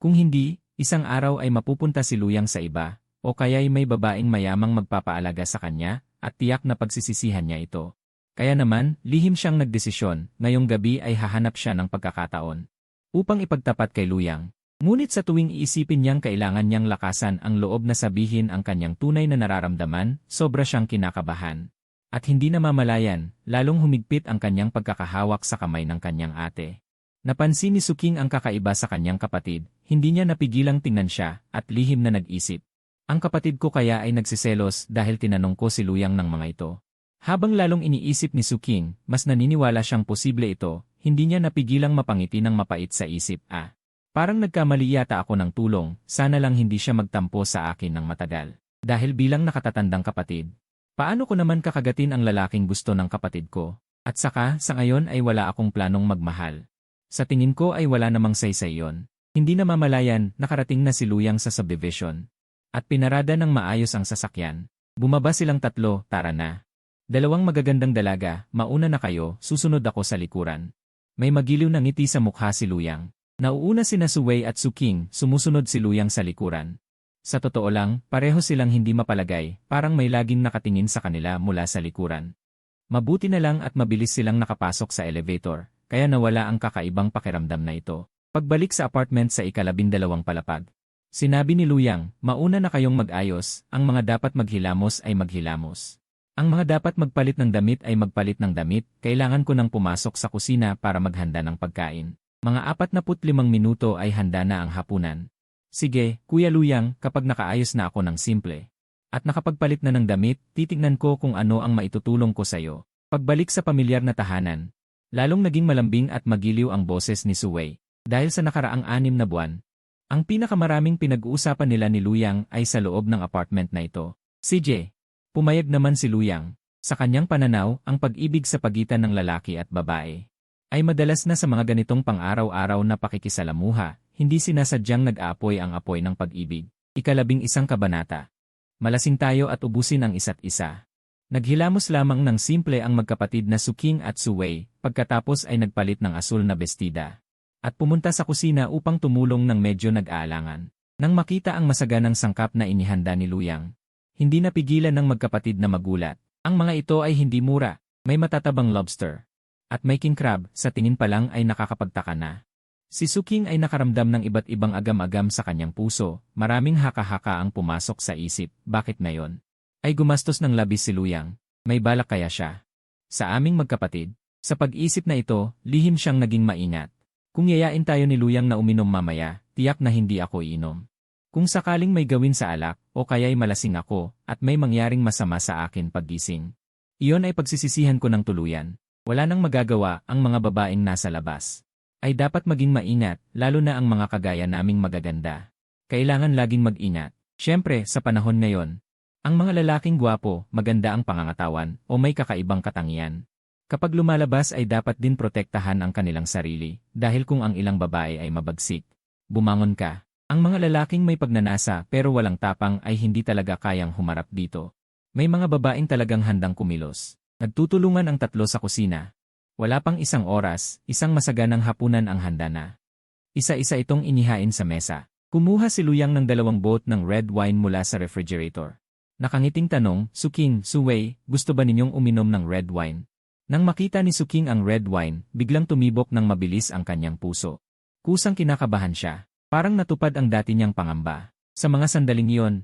Kung hindi, Isang araw ay mapupunta si Luyang sa iba, o kaya'y may babaeng mayamang magpapaalaga sa kanya, at tiyak na pagsisisihan niya ito. Kaya naman, lihim siyang nagdesisyon, ngayong gabi ay hahanap siya ng pagkakataon upang ipagtapat kay Luyang. Ngunit sa tuwing iisipin niyang kailangan niyang lakasan ang loob na sabihin ang kanyang tunay na nararamdaman, sobra siyang kinakabahan. At hindi namamalayan, lalong humigpit ang kanyang pagkakahawak sa kamay ng kanyang ate. Napansin ni Suking ang kakaiba sa kanyang kapatid, hindi niya napigilang tingnan siya, at lihim na nag-isip. Ang kapatid ko kaya ay nagsiselos dahil tinanong ko si Luyang ng mga ito. Habang lalong iniisip ni Suking, mas naniniwala siyang posible ito, hindi niya napigilang mapangiti ng mapait sa isip. Parang nagkamali yata ako ng tulong, sana lang hindi siya magtampo sa akin ng matagal. Dahil bilang nakatatandang kapatid, paano ko naman kakagatin ang lalaking gusto ng kapatid ko? At saka, sa ngayon ay wala akong planong magmahal. Sa tingin ko ay wala namang saysay yon. Hindi namamalayan, nakarating na si Luyang sa subdivision. At pinarada ng maayos ang sasakyan. Bumaba silang tatlo, tara na. Dalawang magagandang dalaga, mauna na kayo, susunod ako sa likuran. May magiliw na ngiti sa mukha si Luyang. Nauuna sina Suwei at Suking, sumusunod si Luyang sa likuran. Sa totoo lang, pareho silang hindi mapalagay, parang may laging nakatingin sa kanila mula sa likuran. Mabuti na lang at mabilis silang nakapasok sa elevator, kaya nawala ang kakaibang pakiramdam na ito. Pagbalik sa apartment sa ika-12 palapag, sinabi ni Luyang, mauna na kayong mag-ayos, ang mga dapat maghilamos ay maghilamos. Ang mga dapat magpalit ng damit ay magpalit ng damit, kailangan ko nang pumasok sa kusina para maghanda ng pagkain. Mga 45 minuto ay handa na ang hapunan. Sige, Kuya Luyang, kapag nakaayos na ako ng simple at nakapagpalit na ng damit, titignan ko kung ano ang maitutulong ko sa'yo. Pagbalik sa pamilyar na tahanan, lalong naging malambing at magiliw ang boses ni Suwei. Dahil sa nakaraang 6 na buwan, ang pinakamaraming pinag-uusapan nila ni Luyang ay sa loob ng apartment na ito. CJ, pumayag naman si Luyang. Sa kanyang pananaw, ang pag-ibig sa pagitan ng lalaki at babae ay madalas na sa mga ganitong pang-araw-araw na pakikisalamuha, hindi sinasadyang nag-aapoy ang apoy ng pag-ibig. Ika-11 kabanata. Malasing tayo at ubusin ang isa't isa. Naghilamos lamang ng simple ang magkapatid na Suking at Suwei, pagkatapos ay nagpalit ng asul na bestida. At pumunta sa kusina upang tumulong ng medyo nag-aalangan. Nang makita ang masaganang sangkap na inihanda ni Luyang, hindi napigilan ng magkapatid na magulat. Ang mga ito ay hindi mura, may matatabang lobster at may king crab, sa tingin pa lang ay nakakapagtaka na. Si Suking ay nakaramdam ng iba't ibang agam-agam sa kanyang puso, maraming haka-haka ang pumasok sa isip, bakit ngayon? Ay gumastos ng labis si Luyang, may balak kaya siya? Sa aming magkapatid, sa pag-isip na ito, lihim siyang naging maingat. Kung yayain tayo ni Luyang na uminom mamaya, tiyak na hindi ako iinom. Kung sakaling may gawin sa alak, o kaya'y malasing ako, at may mangyaring masama sa akin paggising, iyon ay pagsisisihan ko ng tuluyan. Wala nang magagawa ang mga babaeng nasa labas. Ay dapat maging maingat, lalo na ang mga kagaya naming magaganda. Kailangan laging mag-ingat. Siyempre, sa panahon ngayon, ang mga lalaking gwapo, maganda ang pangangatawan, o may kakaibang katangian. Kapag lumalabas ay dapat din protektahan ang kanilang sarili, dahil kung ang ilang babae ay mabagsik, bumangon ka. Ang mga lalaking may pagnanasa pero walang tapang ay hindi talaga kayang humarap dito. May mga babaeng talagang handang kumilos. Nagtutulungan ang tatlo sa kusina. Wala pang 1 oras, isang masaganang hapunan ang handa na. Isa-isa itong inihain sa mesa. Kumuha si Luyang ng 2 bote ng red wine mula sa refrigerator. Nakangiting tanong, Suking, Suwei, gusto ba ninyong uminom ng red wine? Nang makita ni Suking ang red wine, biglang tumibok ng mabilis ang kanyang puso. Kusang kinakabahan siya. Parang natupad ang dati niyang pangamba. Sa mga sandaling iyon,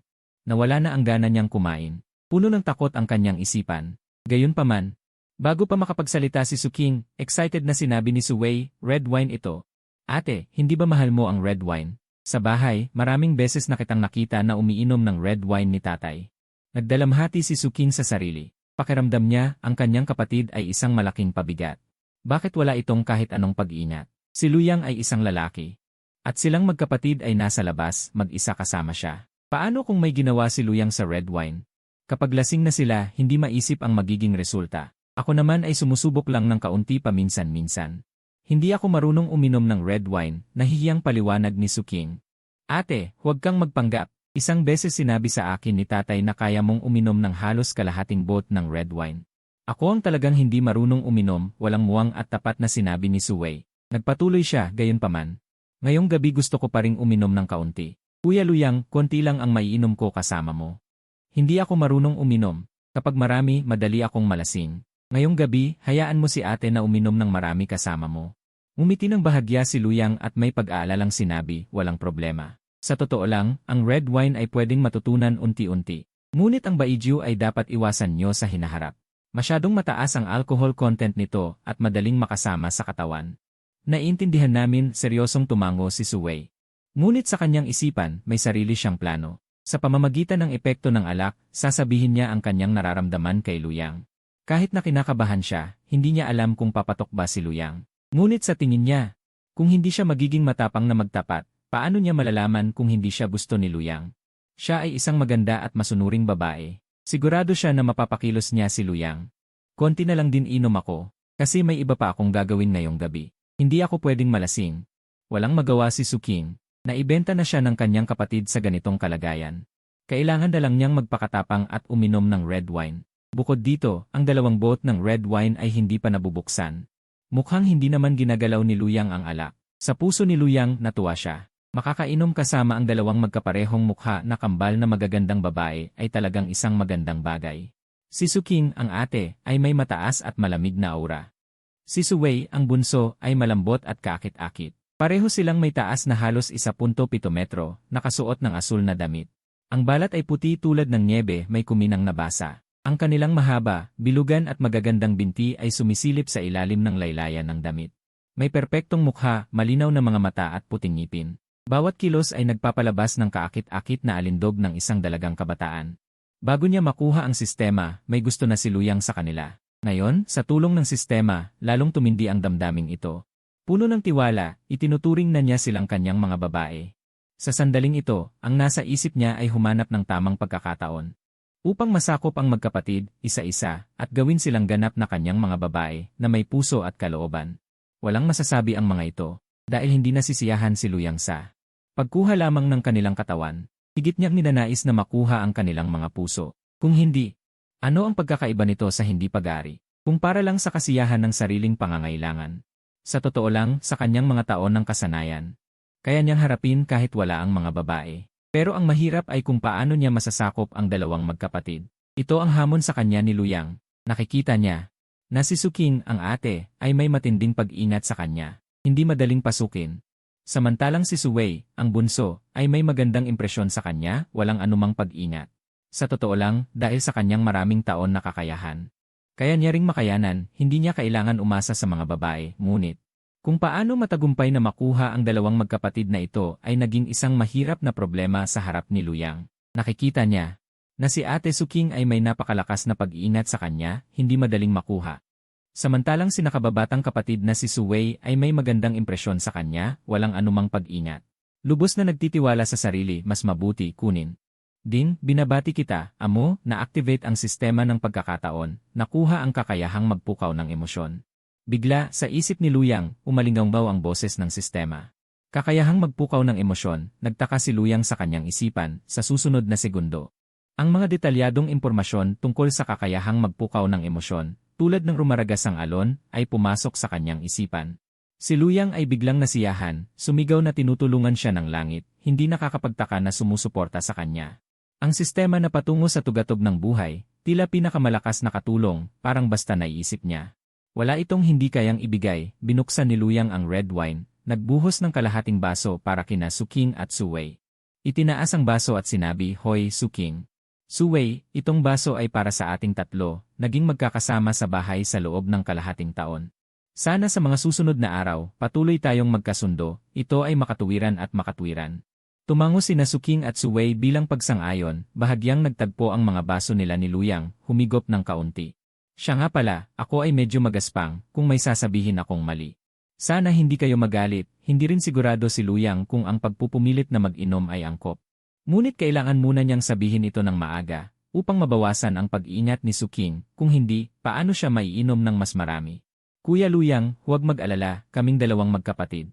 nawala na ang gana niyang kumain. Puno ng takot ang kanyang isipan. Gayunpaman, bago pa makapagsalita si Suking, excited na sinabi ni Suwei, red wine ito. Ate, hindi ba mahal mo ang red wine? Sa bahay, maraming beses na kitang nakita na umiinom ng red wine ni tatay. Nagdalamhati si Suking sa sarili. Pakiramdam niya, ang kanyang kapatid ay isang malaking pabigat. Bakit wala itong kahit anong pag-iingat? Si Luyang ay isang lalaki. At silang magkapatid ay nasa labas, mag-isa kasama siya. Paano kung may ginawa si Luyang sa red wine? Kapag lasing na sila, hindi maisip ang magiging resulta. Ako naman ay sumusubok lang ng kaunti paminsan-minsan. Hindi ako marunong uminom ng red wine, nahihiyang paliwanag ni Suking. Ate, huwag kang magpanggap. Isang beses sinabi sa akin ni tatay na kaya mong uminom ng halos kalahating bote ng red wine. Ako ang talagang hindi marunong uminom, walang muwang at tapat na sinabi ni Suwei. Nagpatuloy siya, gayunpaman. Ngayong gabi gusto ko pa ring uminom ng kaunti. Kuya Luyang, konti lang ang maiinom ko kasama mo. Hindi ako marunong uminom. Kapag marami, madali akong malasing. Ngayong gabi, hayaan mo si ate na uminom ng marami kasama mo. Umiti ng bahagya si Luyang at may pag-aalalang sinabi, walang problema. Sa totoo lang, ang red wine ay pwedeng matutunan unti-unti. Ngunit ang baijiu ay dapat iwasan nyo sa hinaharap. Masyadong mataas ang alcohol content nito at madaling makasama sa katawan. Naiintindihan namin seryosong tumango si Suwei. Ngunit sa kanyang isipan, may sarili siyang plano. Sa pamamagitan ng epekto ng alak, sasabihin niya ang kanyang nararamdaman kay Luyang. Kahit na kinakabahan siya, hindi niya alam kung papatok ba si Luyang. Ngunit sa tingin niya, kung hindi siya magiging matapang na magtapat, paano niya malalaman kung hindi siya gusto ni Luyang? Siya ay isang maganda at masunuring babae. Sigurado siya na mapapakilos niya si Luyang. Konti na lang din inom ako, kasi may iba pa akong gagawin ngayong gabi. Hindi ako pwedeng malasing. Walang magawa si Suking. Naibenta na siya ng kanyang kapatid sa ganitong kalagayan. Kailangan na lang niyang magpakatapang at uminom ng red wine. Bukod dito, ang 2 bot ng red wine ay hindi pa nabubuksan. Mukhang hindi naman ginagalaw ni Luyang ang alak. Sa puso ni Luyang, natuwa siya. Makakainom kasama ang 2 magkaparehong mukha na kambal na magagandang babae ay talagang isang magandang bagay. Si Suking, ang ate, ay may mataas at malamig na aura. Si Suwei, ang bunso, ay malambot at kaakit-akit. Pareho silang may taas na halos 1.7 metro, nakasuot ng asul na damit. Ang balat ay puti tulad ng niebe, may kuminang nabasa. Ang kanilang mahaba, bilugan at magagandang binti ay sumisilip sa ilalim ng laylayan ng damit. May perpektong mukha, malinaw na mga mata at puting ngipin. Bawat kilos ay nagpapalabas ng kaakit-akit na alindog ng isang dalagang kabataan. Bago niya makuha ang sistema, may gusto na si Luyang sa kanila. Ngayon, sa tulong ng sistema, lalong tumindi ang damdaming ito. Puno ng tiwala, itinuturing na niya silang kanyang mga babae. Sa sandaling ito, ang nasa isip niya ay humanap ng tamang pagkakataon. Upang masakop ang magkapatid, isa-isa, at gawin silang ganap na kanyang mga babae na may puso at kalooban. Walang masasabi ang mga ito, dahil hindi nasisiyahan si Luyang sa pagkuha lamang ng kanilang katawan. Higit niyang ninanais na makuha ang kanilang mga puso. Kung hindi, ano ang pagkakaiba nito sa hindi pag-aari? Kung para lang sa kasiyahan ng sariling pangangailangan. Sa totoo lang, sa kanyang mga taon ng kasanayan. Kaya niyang harapin kahit wala ang mga babae. Pero ang mahirap ay kung paano niya masasakop ang 2 magkapatid. Ito ang hamon sa kanya ni Luyang. Nakikita niya na si Suking, ang ate, ay may matinding pag-ingat sa kanya. Hindi madaling pasukin. Samantalang si Suwei, ang bunso, ay may magandang impresyon sa kanya, walang anumang pag-ingat. Sa totoo lang, dahil sa kanyang maraming taon na kakayahan. Kaya niya ring makayanan, hindi niya kailangan umasa sa mga babae, ngunit kung paano matagumpay na makuha ang 2 magkapatid na ito ay naging isang mahirap na problema sa harap ni Luyang. Nakikita niya na si Ate Suking ay may napakalakas na pag-iingat sa kanya, hindi madaling makuha. Samantalang si nakababatang kapatid na si Suwei ay may magandang impresyon sa kanya, walang anumang pag-ingat. Lubos na nagtitiwala sa sarili, mas mabuti kunin. Din, binabati kita, amo, na-activate ang sistema ng pagkakataon, nakuha ang kakayahang magpukaw ng emosyon. Bigla, sa isip ni Luyang, umalinggaw ang boses ng sistema. Kakayahang magpukaw ng emosyon, nagtaka si Luyang sa kanyang isipan, sa susunod na segundo. Ang mga detalyadong impormasyon tungkol sa kakayahang magpukaw ng emosyon, tulad ng rumaragas ang alon, ay pumasok sa kanyang isipan. Si Luyang ay biglang nasiyahan, sumigaw na tinutulungan siya ng langit, hindi nakakapagtaka na sumusuporta sa kanya. Ang sistema na patungo sa tugatog ng buhay, tila pinakamalakas na katulong, parang basta naiisip niya. Wala itong hindi kayang ibigay, binuksan ni Luyang ang red wine, nagbuhos ng kalahating baso para kina Suking at Suwei. Itinaas ang baso at sinabi, Hoy Suking. Suwei, itong baso ay para sa ating 3, naging magkakasama sa bahay sa loob ng kalahating taon. Sana sa mga susunod na araw, patuloy tayong magkasundo, ito ay makatuwiran at makatwiran. Tumango sina Suking at Suwei bilang pagsang-ayon, bahagyang nagtagpo ang mga baso nila ni Luyang, humigop ng kaunti. Siya nga pala, ako ay medyo magaspang, kung may sasabihin akong mali. Sana hindi kayo magalit, hindi rin sigurado si Luyang kung ang pagpupumilit na mag-inom ay angkop. Ngunit kailangan muna niyang sabihin ito ng maaga, upang mabawasan ang pag-iingat ni Suking, kung hindi, paano siya maiinom ng mas marami. Kuya Luyang, huwag mag-alala, kaming 2 magkapatid.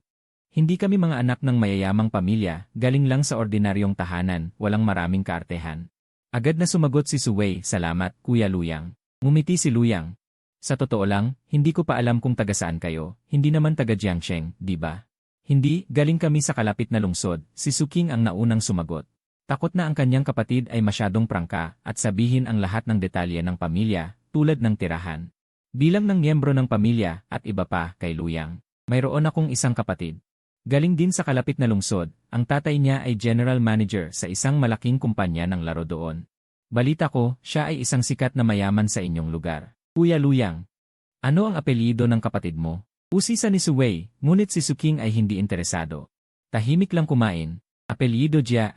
Hindi kami mga anak ng mayayamang pamilya, galing lang sa ordinaryong tahanan, walang maraming kaartehan. Agad na sumagot si Suwei, salamat, Kuya Luyang. Ngumiti si Luyang. Sa totoo lang, hindi ko pa alam kung taga saan kayo, hindi naman taga Jiangsheng, di ba? Hindi, galing kami sa kalapit na lungsod, si Suking ang naunang sumagot. Takot na ang kanyang kapatid ay masyadong prangka at sabihin ang lahat ng detalye ng pamilya, tulad ng tirahan. Bilang ng miyembro ng pamilya at iba pa kay Luyang. Mayroon akong isang kapatid. Galing din sa kalapit na lungsod, ang tatay niya ay general manager sa isang malaking kumpanya ng laro doon. Balita ko, siya ay isang sikat na mayaman sa inyong lugar. Kuya Luyang. Ano ang apelyido ng kapatid mo? Usisa ni Suwei, ngunit si Suking ay hindi interesado. Tahimik lang kumain. Apelyido Jia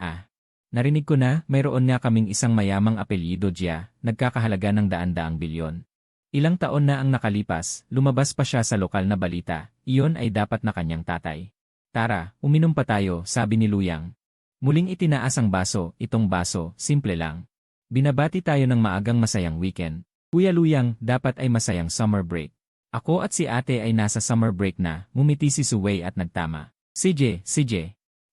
Narinig ko na, mayroon nga kaming isang mayamang apelyido Jia, nagkakahalaga ng daan-daang bilyon. Ilang taon na ang nakalipas, lumabas pa siya sa lokal na balita, iyon ay dapat na kanyang tatay. Tara, uminom pa tayo, sabi ni Luyang. Muling itinaas ang baso, itong baso, simple lang. Binabati tayo ng maagang masayang weekend. Kuya Luyang, dapat ay masayang summer break. Ako at si ate ay nasa summer break na, ngumiti si Suwei at nagtama. CJ.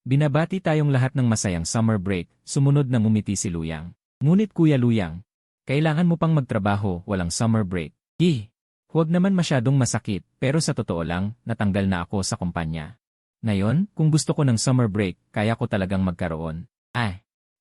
Binabati tayong lahat ng masayang summer break, sumunod na ngumiti si Luyang. Ngunit Kuya Luyang, kailangan mo pang magtrabaho, walang summer break. Huwag naman masyadong masakit, pero sa totoo lang, natanggal na ako sa kumpanya. Ngayon, kung gusto ko ng summer break, kaya ko talagang magkaroon.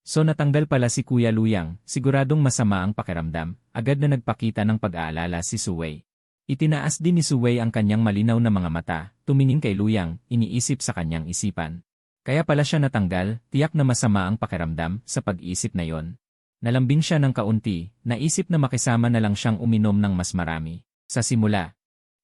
So natanggal pala si Kuya Luyang, siguradong masama ang pakiramdam, agad na nagpakita ng pag-aalala si Suwei. Itinaas din ni Suwei ang kanyang malinaw na mga mata, tumingin kay Luyang, iniisip sa kanyang isipan. Kaya pala siya natanggal, tiyak na masama ang pakiramdam sa pag-iisip na yon. Nalambing siya ng kaunti, naisip na makisama na lang siyang uminom ng mas marami. Sa simula.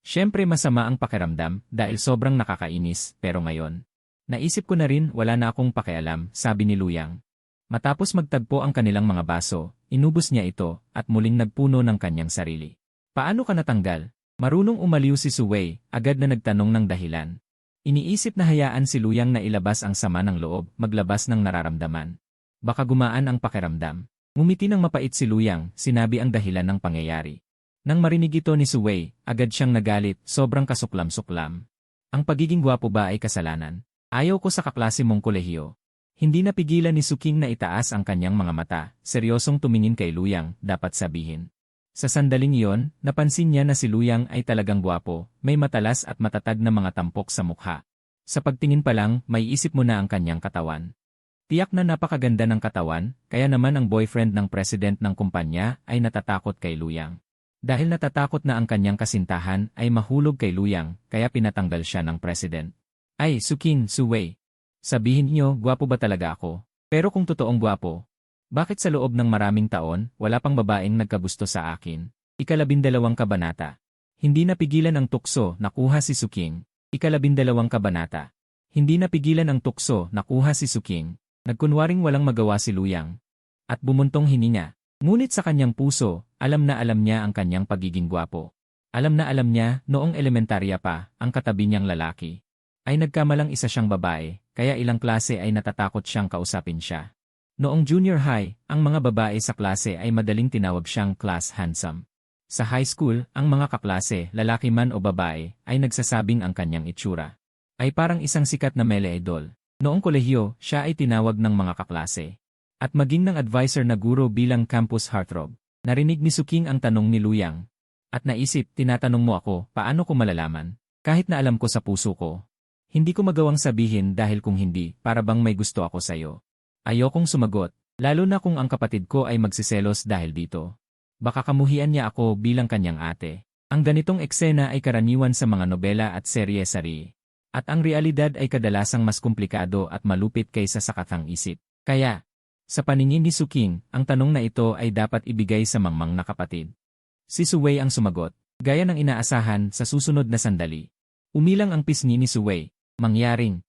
Siyempre masama ang pakiramdam dahil sobrang nakakainis, pero ngayon. Naisip ko na rin wala na akong pakialam, sabi ni Luyang. Matapos magtagpo ang kanilang mga baso, inubos niya ito at muling nagpuno ng kanyang sarili. Paano ka natanggal? Marunong umaliw si Suwei, agad na nagtanong ng dahilan. Iniisip na hayaan si Luyang na ilabas ang sama ng loob, maglabas ng nararamdaman. Baka gumaan ang pakiramdam. Ngumiti ng mapait si Luyang, sinabi ang dahilan ng pangyayari. Nang marinig ito ni Suwei, agad siyang nagalit, sobrang kasuklam-suklam. Ang pagiging gwapo ba ay kasalanan? Ayaw ko sa kaklase mong kolehiyo. Hindi napigilan ni Suking na itaas ang kanyang mga mata, seryosong tumingin kay Luyang, dapat sabihin. Sa sandaling iyon, napansin niya na si Luyang ay talagang gwapo, may matalas at matatag na mga tampok sa mukha. Sa pagtingin pa lang, may isip mo na ang kanyang katawan. Tiyak na napakaganda ng katawan, kaya naman ang boyfriend ng president ng kumpanya ay natatakot kay Luyang. Dahil natatakot na ang kanyang kasintahan ay mahulog kay Luyang, kaya pinatanggal siya ng president. Suking, Suwei. Sabihin niyo, gwapo ba talaga ako? Pero kung totoong gwapo, bakit sa loob ng maraming taon, wala pang babaeng nagkagusto sa akin? 12 kabanata. Hindi napigilan ang tukso, nakuha si Suking. 12 kabanata. Hindi napigilan ang tukso, nakuha si Suking. Nagkunwaring walang magawa si Luyang. At bumuntong hininga. Ngunit sa kanyang puso, alam na alam niya ang kanyang pagiging gwapo. Alam na alam niya, noong elementarya pa, ang katabi niyang lalaki ay nagkamalang isa siyang babae, kaya ilang klase ay natatakot siyang kausapin siya. Noong junior high, ang mga babae sa klase ay madaling tinawag siyang class handsome. Sa high school, ang mga kaklase, lalaki man o babae, ay nagsasabing ang kanyang itsura ay parang isang sikat na male idol. Noong kolehiyo, siya ay tinawag ng mga kaklase at maging ng advisor na guro bilang campus heartthrob. Narinig ni Suking ang tanong ni Luyang. At naisip, tinatanong mo ako, paano ko malalaman? Kahit na alam ko sa puso ko. Hindi ko magawang sabihin dahil kung hindi, para bang may gusto ako sa'yo. Ayokong sumagot, lalo na kung ang kapatid ko ay magsiselos dahil dito. Baka kamuhian niya ako bilang kanyang ate. Ang ganitong eksena ay karaniwan sa mga nobela at serye-sari. At ang realidad ay kadalasang mas komplikado at malupit kaysa sa katang isip. Kaya, sa paningin ni Suking, ang tanong na ito ay dapat ibigay sa mangmang na kapatid. Si Suwei ang sumagot, gaya ng inaasahan sa susunod na sandali. Umilang ang pisngi ni Suwei. Mangyaring,